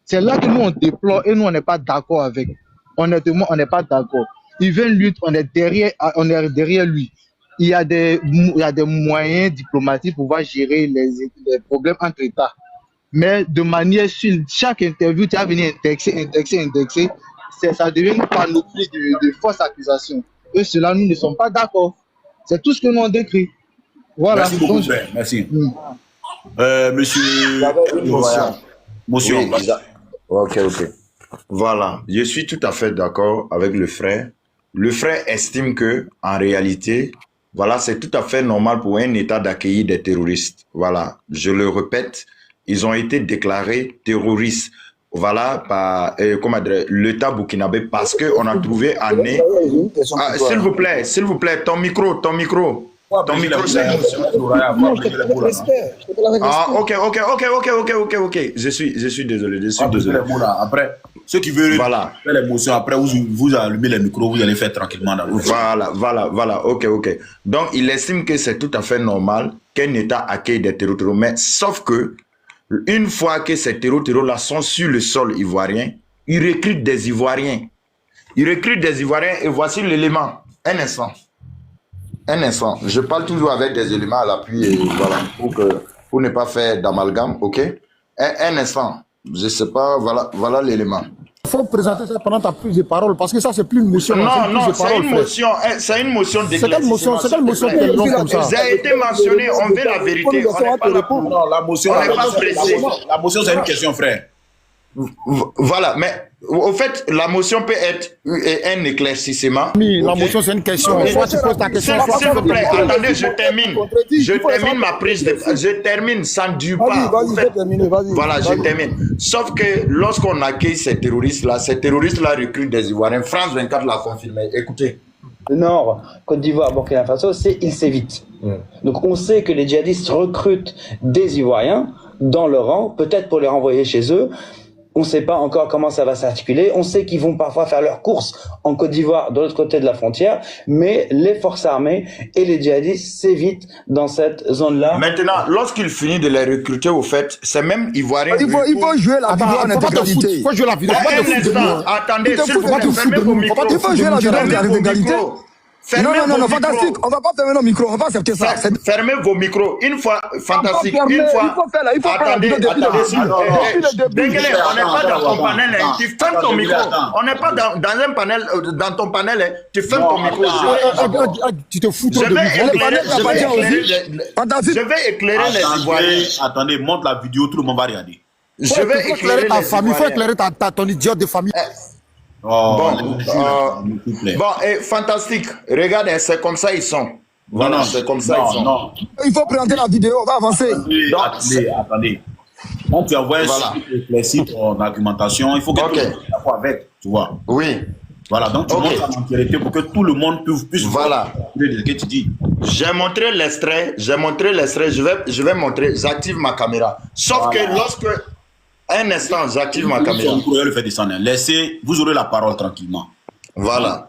C'est là que nous, on déplore et nous, on n'est pas d'accord avec. Honnêtement, on n'est pas d'accord. Il vient lutte, on est derrière lui. Il y a des moyens diplomatiques pour pouvoir gérer les problèmes entre États. Mais de manière sur chaque interview, tu vas venir indexer. Ça devient une panoplie de fausses accusations. Et cela, nous ne sommes pas d'accord. C'est tout ce que nous on décrit. Voilà. Merci beaucoup, frère. Merci. Monsieur. Motion. Oui, ok. Voilà. Je suis tout à fait d'accord avec le frère. Le frère estime que, en réalité, voilà, c'est tout à fait normal pour un État d'accueillir des terroristes. Voilà. Je le répète, ils ont été déclarés terroristes. Voilà, par l'État burkinabé parce qu'on a trouvé année. S'il vous plaît, ton micro. Ton micro, c'est ok. Je suis désolé. Après, ceux qui veulent faire l'émotion, après vous allumez les micros, vous allez faire tranquillement dans le Voilà, ok. Donc, il estime que c'est tout à fait normal qu'un État accueille des terroristes, mais sauf que une fois que ces terroristes-là sont sur le sol ivoirien, ils recrutent des Ivoiriens. Et voici l'élément. Un instant. Je parle toujours avec des éléments à l'appui, voilà, pour ne pas faire d'amalgame, ok? Un instant. Je sais pas, voilà l'élément. Il faut présenter ça pendant ta prise de parole, parce que ça, c'est plus une motion. Non, c'est une motion d'éclaircissement. C'est quelle motion qu'elle donne comme ça? Ça a été mentionné, on veut la vérité. On n'est pas là pour... Non, la motion, la motion, c'est une question, frère. Voilà, mais au fait, la motion peut être un éclaircissement. La motion, c'est une question. Soit tu poses ta question. S'il vous plaît, attendez, je termine. Je termine ma prise de... Je termine, ça ne dure pas. Voilà, je termine. Sauf que lorsqu'on accueille ces terroristes-là recrutent des Ivoiriens. France 24 l'a confirmé. Écoutez. Le Nord, Côte d'Ivoire, Burkina Faso, il s'évite. Donc on sait que les djihadistes recrutent des Ivoiriens dans leur rang, peut-être pour les renvoyer chez eux. On ne sait pas encore comment ça va s'articuler. On sait qu'ils vont parfois faire leurs courses en Côte d'Ivoire, de l'autre côté de la frontière, mais les forces armées et les djihadistes s'évitent dans cette zone-là. Maintenant, lorsqu'il finit de les recruter, au fait, c'est même Ivoirien. Il faut jouer la vidéo en intégralité. Il faut jouer la vidéo. Attendez, s'il vous plaît, fermez vos micros. Il faut jouer la vidéo en intégralité. Non, fantastique, on va pas fermer nos micros, on va accepter ça. Fermez vos micros. Une fois, fantastique, il faut attendez, Dengele, on n'est pas dans ton panel, tu fermes ton micro. On n'est pas dans un panel, dans ton panel, tu fermes ton micro. Tu te fous de Je vais éclairer les Ivoiriens. Attendez, montre la vidéo, tout le monde va regarder. Je vais éclairer ta famille, il faut éclairer ton idiot de famille. Et fantastique. Regardez, c'est comme ça ils sont. Voilà, c'est comme ça ils sont. Non. Il faut présenter la vidéo, on va avancer. Attendez. Quand tu envoies ton argumentation, il faut que tu sois d'accord avec, tu vois. Oui. Voilà, donc tu montres la vérité pour que tout le monde puisse voir ce que tu dis. J'ai montré l'extrait, je vais montrer, j'active ma caméra. Sauf que lorsque... Un instant, j'active ma caméra. Le fait descendre. Laissez, vous aurez la parole tranquillement. Voilà.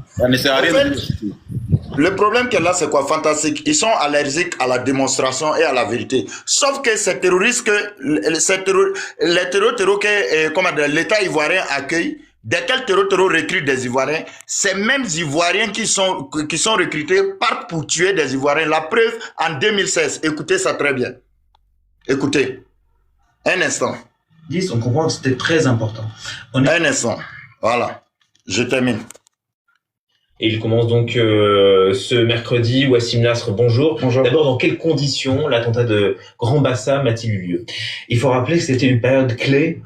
Le problème qu'elle a, c'est quoi? Fantastique. Ils sont allergiques à la démonstration et à la vérité. Sauf que ces terroristes, les terroristes que l'État ivoirien accueille, dès quel terror recrute des Ivoiriens, ces mêmes Ivoiriens qui sont recrutés partent pour tuer des Ivoiriens. La preuve, en 2016. Écoutez ça très bien. Écoutez. Un instant. On comprend que c'était très important. Un instant. Voilà. Je termine. Et il commence donc ce mercredi. Wassim Nasr, bonjour. Bonjour. D'abord, dans quelles conditions l'attentat de Grand Bassam a-t-il eu lieu? Il faut rappeler que c'était une période clé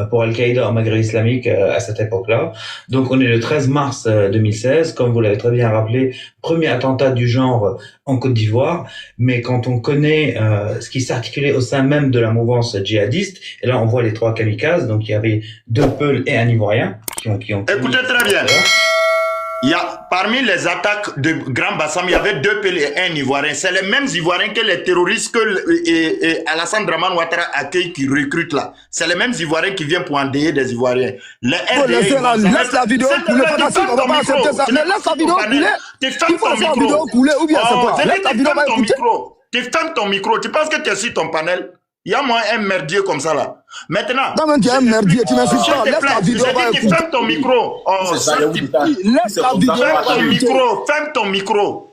pour Al-Qaïda en Maghreb islamique à cette époque-là. Donc on est le 13 mars 2016, comme vous l'avez très bien rappelé, premier attentat du genre en Côte d'Ivoire. Mais quand on connaît ce qui s'est articulé au sein même de la mouvance djihadiste, et là on voit les 3 kamikazes, donc il y avait 2 Peuls et un Ivoirien qui ont Écoutez très bien. Il y a, parmi les attaques de Grand Bassam, il y avait 2 Peuls et un Ivoirien. C'est les mêmes Ivoiriens que les terroristes que Alassane Draman Ouattara accueille qui recrutent là. C'est les mêmes Ivoiriens qui viennent pour endeuiller des Ivoiriens. Les laisse la vidéo couler, fantastique, on va pas accepter ça. Mais laisse la vidéo couler. Il faut laisser la vidéo couler ou bien c'est quoi? Laisse la vidéo, va écouter. Tu fermes ton micro. Tu penses que tu es sur ton panel? Il y a moi un merdier comme ça là. Maintenant. Non, mais tu es un merdier, tu m'insultes pas. Laisse la vidéo, va écouter. Ferme ton micro. Laisse la vidéo. Ferme ton micro. Ferme ton micro.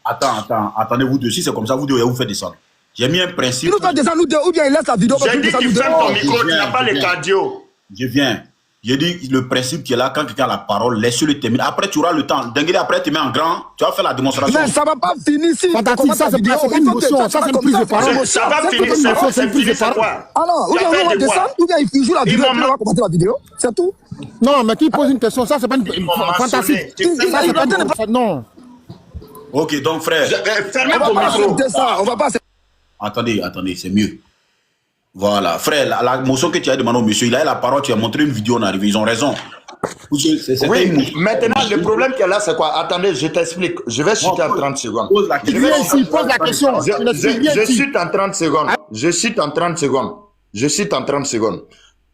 Attendez, vous deux. Si c'est comme ça, vous deux, vous faites descendre. J'ai mis un principe. Tu nous fais descendre, ou bien il laisse la vidéo. J'ai dit que tu fermes ton micro, tu n'as pas les cardio. Je viens. J'ai dit le principe qui est là, quand quelqu'un a la parole, laisse-le terminer. Après, tu auras le temps. Dengue, après, tu mets en grand, tu vas faire la démonstration. Mais ça ne va pas finir ici. Fantastique, ça c'est pas une émotion, ça c'est une prise de parole. Ça va finir, c'est une prise de parole. Alors, ou bien on va descendre, ou bien il joue la vidéo, et on va commenter la vidéo. C'est tout. Non, mais qui pose une question, ça c'est pas une fantastique. Ça c'est pas une... Non. Ok, donc frère. Fermez ton micro. On va pas... Attendez, c'est mieux. Voilà, frère, la motion que tu as demandé au monsieur, il a eu la parole, tu as montré une vidéo en arrivée, ils ont raison. Oui, maintenant, le problème qu'il y a là, c'est quoi? Attendez, je t'explique. Je vais chuter en 30 secondes. Pose la question. Je chute en 30 secondes. Je chute en 30 secondes. Je chute en 30 secondes.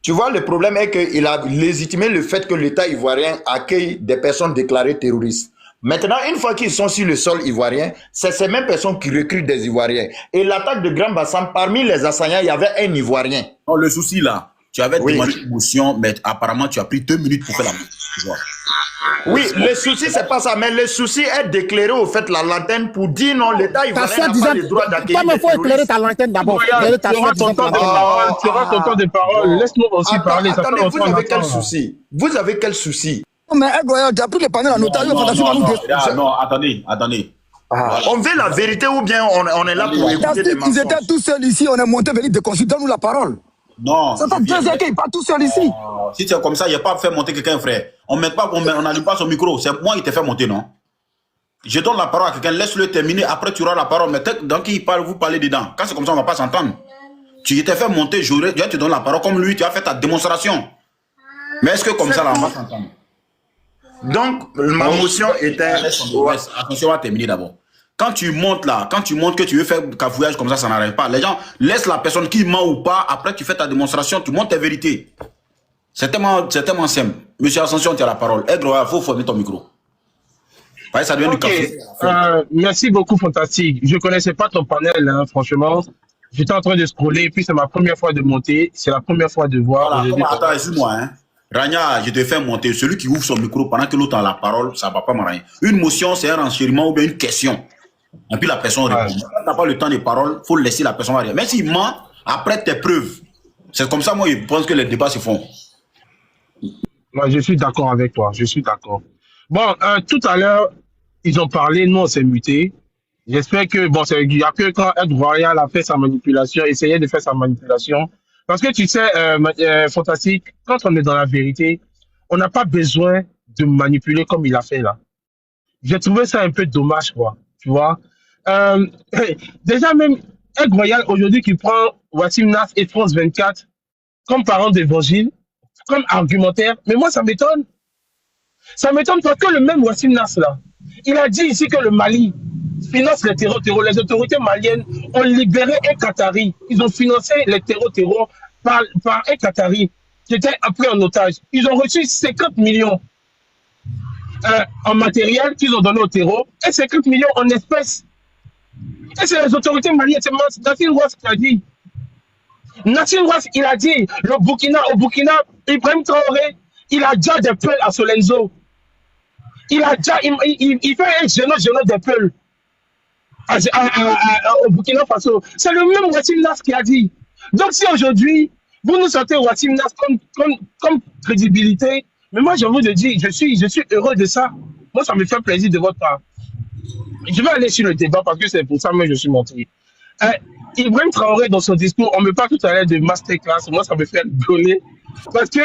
Tu vois, le problème est qu'il a légitimé le fait que l'État ivoirien accueille des personnes déclarées terroristes. Maintenant, une fois qu'ils sont sur le sol ivoirien, c'est ces mêmes personnes qui recrutent des Ivoiriens. Et l'attaque de Grand Bassam, parmi les assaillants, il y avait un Ivoirien. Non, le souci là, tu avais demandé une motion, mais apparemment tu as pris 2 minutes pour faire la motion. Oui, le souci, c'est pas ça, mais le souci est d'éclairer au fait la lanterne pour dire non, l'État ivoirien n'a pas le droit d'accueillir. Il faut éclairer ta lanterne d'abord. Tu auras ton temps de parole. Laisse-nous aussi parler. Attendez, vous avez quel souci? Vous avez quel souci? Mais tu as pris les panels en otage. Non, attendez. On veut la vérité ou bien on est là pour écouter des mensonges? Ils étaient tous seuls ici, on est monté venir déconsulter, donne-nous la parole. Non. Ça fait 2 heures qu'ils partent tous seuls ici. Si c'est comme ça, il n'y a pas fait monter quelqu'un, frère. On n'allume pas son micro. C'est moi qui t'ai fait monter, non? Je donne la parole à quelqu'un, laisse-le terminer. Après, tu auras la parole. Mais peut-être dans qui il parle, vous parlez dedans. Quand c'est comme ça, on ne va pas s'entendre. Tu t'es fait monter, je te donne la parole comme lui, tu as fait ta démonstration. Mais est-ce que comme ça, là, on va s'entendre? Donc, ma motion était... Attention, on va terminer d'abord. Quand tu montes là, quand tu montres que tu veux faire cafouillage comme ça n'arrive pas. Les gens laissent la personne qui ment ou pas. Après, tu fais ta démonstration, tu montres tes vérités. C'est tellement simple. Monsieur Ascension, tu as la parole. Il faut fermer ton micro. Ouais, ça devient du café. Merci beaucoup, Fantastique. Je ne connaissais pas ton panel, hein, franchement. J'étais en train de scroller, puis c'est ma première fois de monter. C'est la première fois de voir. Voilà, attends, excuse-moi, hein. Rania, je te fais monter. Celui qui ouvre son micro pendant que l'autre a la parole, ça ne va pas m'arranger. Une motion, c'est un renchériment ou bien une question. Et puis la personne répond. Quand tu n'as pas le temps de parole, il faut laisser la personne arriver. Même s'il ment, après tes preuves. C'est comme ça, moi, je pense que les débats se font. Moi, je suis d'accord avec toi. Je suis d'accord. Bon, tout à l'heure, ils ont parlé, nous, on s'est mutés. J'espère que, bon, il n'y a que quand Ed Royal a fait sa manipulation, essayait de faire sa manipulation. Parce que tu sais, Fantastique, quand on est dans la vérité, on n'a pas besoin de manipuler comme il a fait là. J'ai trouvé ça un peu dommage, quoi. Tu vois. Déjà, même Ed Royal, aujourd'hui, qui prend Wassim Nasr et France 24 comme parents d'évangile, comme argumentaire, mais moi, ça m'étonne. Ça m'étonne parce que le même Wassim Nasr, là, il a dit ici que le Mali finance les terrors. Les autorités maliennes ont libéré un Qatari. Ils ont financé les terrors par un Qatari qui était appris en otage. Ils ont reçu 50 millions en matériel qu'ils ont donné au terreau et 50 millions en espèces. Et c'est les autorités maliennes. C'est Nassir Ouass qui a dit. Nassir Ouass, il a dit, au Burkina, Ibrahim Traoré, il a déjà des peuls à Solenzo. Il a déjà, il fait un génocide des peuls au Burkina Faso. C'est le même Wassim Nasr qui a dit. Donc si aujourd'hui, vous nous sortez Wassim Nasr comme crédibilité, mais moi j'ai envie de dire, je suis heureux de ça. Moi, ça me fait plaisir de votre part. Je vais aller sur le débat parce que c'est pour ça que je suis monté. Ibrahim Traoré, dans son discours, on me parle tout à l'heure de masterclass. Moi, ça me fait rigoler parce que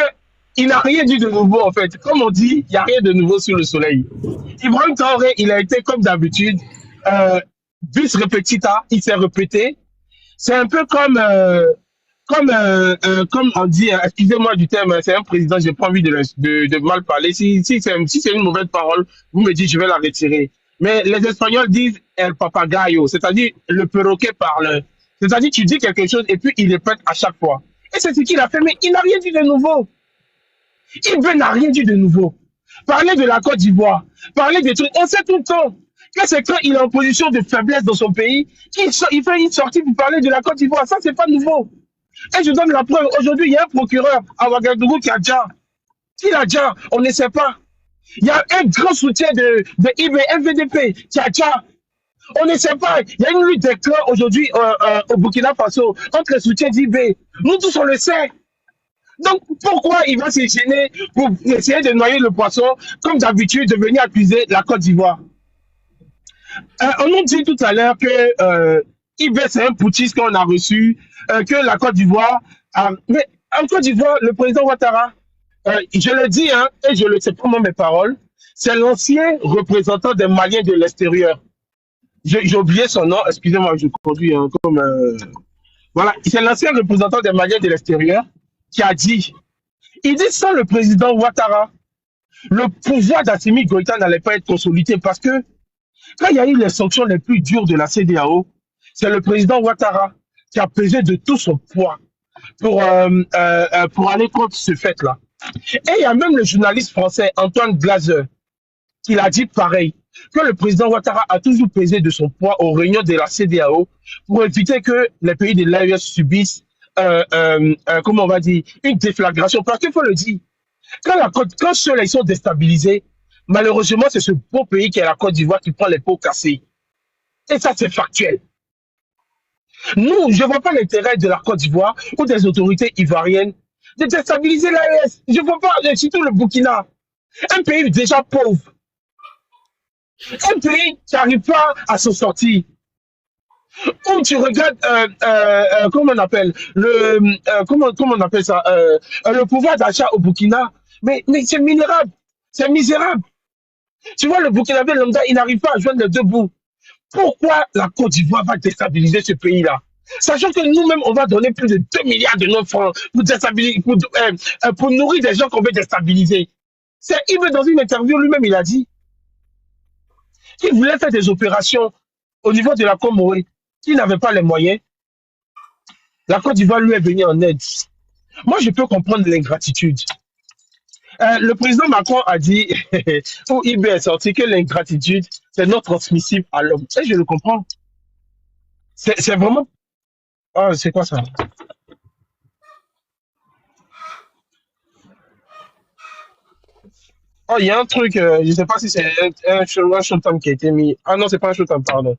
il n'a rien dit de nouveau, en fait. Comme on dit, il n'y a rien de nouveau sur le soleil. Ibrahim Traoré, il a été, comme d'habitude, bis repetita, il s'est répété. C'est un peu comme on dit, excusez-moi du terme, c'est un président, j'ai pas envie de mal parler. Si c'est une mauvaise parole, vous me dites, je vais la retirer. Mais les Espagnols disent el papagayo, c'est-à-dire le perroquet parle. C'est-à-dire tu dis quelque chose et puis il répète à chaque fois. Et c'est ce qu'il a fait, mais il n'a rien dit de nouveau. Ibé n'a rien dit de nouveau. Parler de la Côte d'Ivoire, parler des trucs, on sait tout le temps que c'est quand il est en position de faiblesse dans son pays qu'il fait une sortie pour parler de la Côte d'Ivoire. Ça, c'est pas nouveau. Et je donne la preuve. Aujourd'hui, il y a un procureur à Ouagadougou qui a déjà. Qui l'a déjà? On ne sait pas. Il y a un grand soutien de IB, FVDP, qui a déjà. On ne sait pas. Il y a une lutte des clans aujourd'hui au Burkina Faso entre le soutien d'IB. Nous tous, on le sait. Donc, pourquoi il va se gêner pour essayer de noyer le poisson, comme d'habitude, de venir accuser la Côte d'Ivoire? On nous dit tout à l'heure que IB, c'est un putschiste qu'on a reçu, que la Côte d'Ivoire. Mais en Côte d'Ivoire, le président Ouattara, je le dis, hein, et je le sais pas moi mes paroles, c'est l'ancien représentant des Maliens de l'extérieur. J'ai oublié son nom, excusez-moi, je conduis hein, comme. Voilà, c'est l'ancien représentant des Maliens de l'extérieur qui a dit, il dit sans le président Ouattara, le pouvoir d'Assimi Goïta n'allait pas être consolidé parce que quand il y a eu les sanctions les plus dures de la CEDEAO, c'est le président Ouattara qui a pesé de tout son poids pour aller contre ce fait-là. Et il y a même le journaliste français Antoine Glaser qui a dit pareil, que le président Ouattara a toujours pesé de son poids aux réunions de la CEDEAO pour éviter que les pays de l'AES subissent, comment on va dire, une déflagration. Parce qu'il faut le dire, quand ceux-là ils sont déstabilisés, malheureusement, c'est ce beau pays qui est la Côte d'Ivoire qui prend les pots cassés. Et ça, c'est factuel. Nous, je ne vois pas l'intérêt de la Côte d'Ivoire ou des autorités ivoiriennes de déstabiliser l'AES. Je ne vois pas, surtout le Burkina. Un pays déjà pauvre. Un pays qui n'arrive pas à s'en sortir. Où tu regardes, comment on appelle, comment on appelle ça, le pouvoir d'achat au Burkina. Mais c'est minérable. C'est misérable. Tu vois, le Burkinabé lambda, il n'arrive pas à joindre les deux bouts. Pourquoi la Côte d'Ivoire va déstabiliser ce pays-là? Sachant que nous-mêmes, on va donner plus de 2 milliards de nos francs pour déstabiliser, pour nourrir des gens qu'on veut déstabiliser. Il veut, dans une interview, lui-même, il a dit qu'il voulait faire des opérations au niveau de la Comorée, qu'il n'avait pas les moyens. La Côte d'Ivoire lui est venue en aide. Moi, je peux comprendre l'ingratitude. Le président Macron a dit, où IB est sorti, que l'ingratitude, c'est non transmissible à l'homme. Et je le comprends. C'est vraiment... Oh, c'est quoi ça? Oh, il y a un truc, je ne sais pas si c'est un showtime qui a été mis. Ah non, c'est pas un showtime, pardon.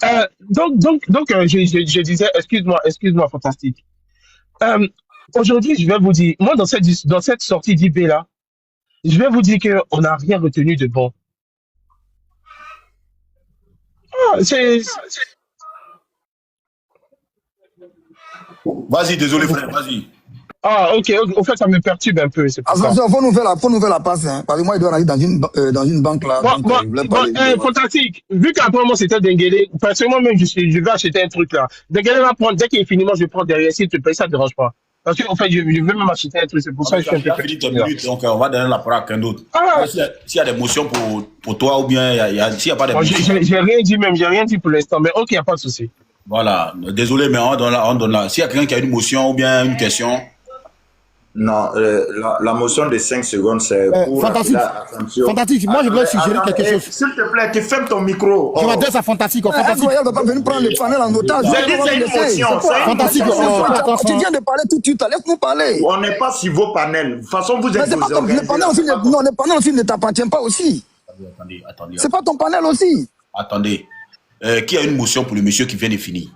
Je disais, excuse-moi, fantastique. Aujourd'hui, je vais vous dire, moi, dans cette sortie d'IB là, je vais vous dire qu'on n'a rien retenu de bon. Ah, Vas-y, désolé frère, vas-y. Ah, ok, en fait, ça me perturbe un peu. Attention, faut nous faire la passe, hein, parce que moi, il doit aller dans une banque là. Fantastique. Vu qu'après moi, c'était Denguele, parce que moi-même, je vais acheter un truc là. Denguele va prendre, dès qu'il est fini, moi, je prends derrière, s'il te paye, ça ne dérange pas. Parce qu'en fait, je vais même acheter un truc, c'est pour ça que je suis un peu minutes, donc on va donner la parole à quelqu'un d'autre. S'il y a des motions pour toi ou bien s'il n'y a pas de motions. J'ai rien dit même, j'ai rien dit pour l'instant, mais ok, il n'y a pas de souci. Voilà, désolé, mais on donne là. S'il y a quelqu'un qui a une motion ou bien une question. Non, la motion de 5 secondes, c'est pour Fantastique. Fantastique, moi je voudrais suggérer quelque chose. S'il te plaît, tu fermes ton micro. Je m'adresse à Fantastique. Fantastique. Elle ne va pas venir prendre le panel en otage. Fantastique. Tu viens de parler tout de suite, laisse-nous parler. On n'est pas sur vos panels. De toute façon, vous êtes le panel aussi ne t'appartient pas aussi. Attendez. C'est pas ton panel aussi. Attendez. Qui a une motion pour le monsieur qui vient de finir?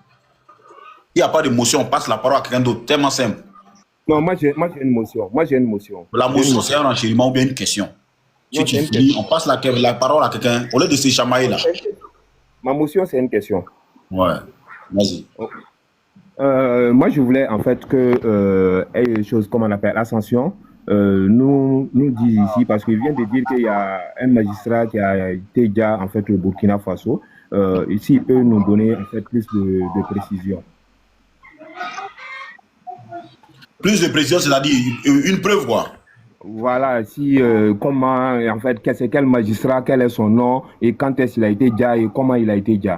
Il n'y a pas de motion, on passe la parole à quelqu'un d'autre. Tellement simple. Non, moi j'ai une motion. La motion, c'est un renchériment ou bien une question? Si tu finis, on passe la parole à quelqu'un, au lieu de se chamailler là. Ma motion, c'est une question. Ouais, vas-y. Moi, je voulais en fait que une chose, comme on appelle Ascension, nous dise ici, parce qu'il vient de dire qu'il y a un magistrat qui a été déjà en fait au Burkina Faso. Ici, il peut nous donner en fait plus de précision. Plus de précision, c'est-à-dire une preuve quoi. Voilà, si comment en fait c'est quel magistrat, quel est son nom et quand est-ce qu'il a été déjà et comment il a été déjà.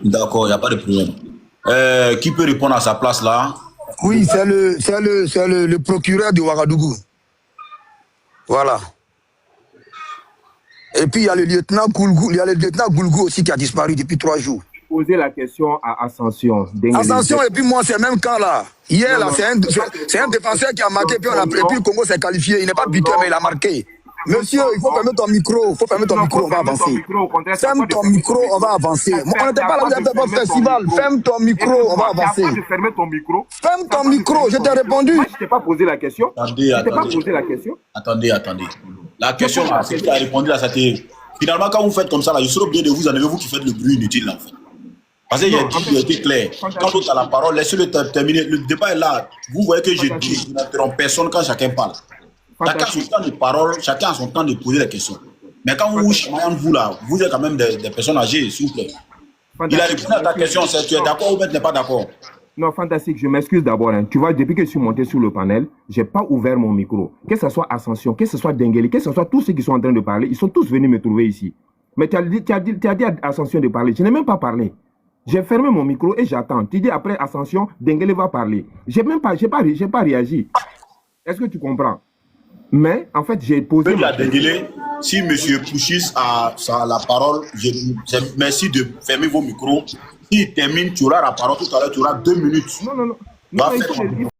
D'accord, il n'y a pas de problème. Qui peut répondre à sa place là? Oui, c'est le procureur de Ouagadougou. Voilà. Et puis il y a le lieutenant Goulgou, aussi qui a disparu depuis 3 jours. Poser la question à Ascension. Ascension, et puis moi, c'est même quand là. Hier, là, c'est un défenseur qui a marqué, puis le Congo s'est qualifié. Il n'est pas buteur, mais il a marqué. Monsieur, il faut fermer ton micro. On va avancer. Ferme ton micro, on va avancer. On n'était pas là, vous avez fait votre festival. Ferme ton micro, on va avancer. Ferme ton micro. Ferme ton micro, je t'ai répondu. Moi, je t'ai pas posé la question. Attendez. Attendez. La question, là, c'est qui a répondu là, c'était... Finalement, quand vous faites comme ça, là, je serais obligé de vous enlever, vous qui faites le bruit inutile, là, en fait. Parce qu'il a été clair. Quand l'autre a la parole, laissez-le terminer. Le débat est là. Vous voyez que je n'interromps personne quand chacun parle. Chacun a son temps de parole, chacun a son temps de poser des questions. Mais quand vous chamaillez vous là, vous êtes quand même des personnes âgées, s'il vous plaît. Il a répondu à ta question, tu es d'accord ou tu n'es pas d'accord? Non, fantastique, je m'excuse d'abord. Hein. Tu vois, depuis que je suis monté sur le panel, je n'ai pas ouvert mon micro. Que ce soit Ascension, que ce soit Dengeli, que ce soit tous ceux qui sont en train de parler, ils sont tous venus me trouver ici. Mais tu as dit à Ascension de parler. Je n'ai même pas parlé. J'ai fermé mon micro et j'attends. Tu dis après Ascension, Dengeli va parler. J'ai pas réagi. Est-ce que tu comprends? Mais en fait, j'ai posé. Si M. Pouchis a la parole, merci de fermer vos micros. S'il termine, tu auras la parole tout à l'heure, tu auras 2 minutes. Non, il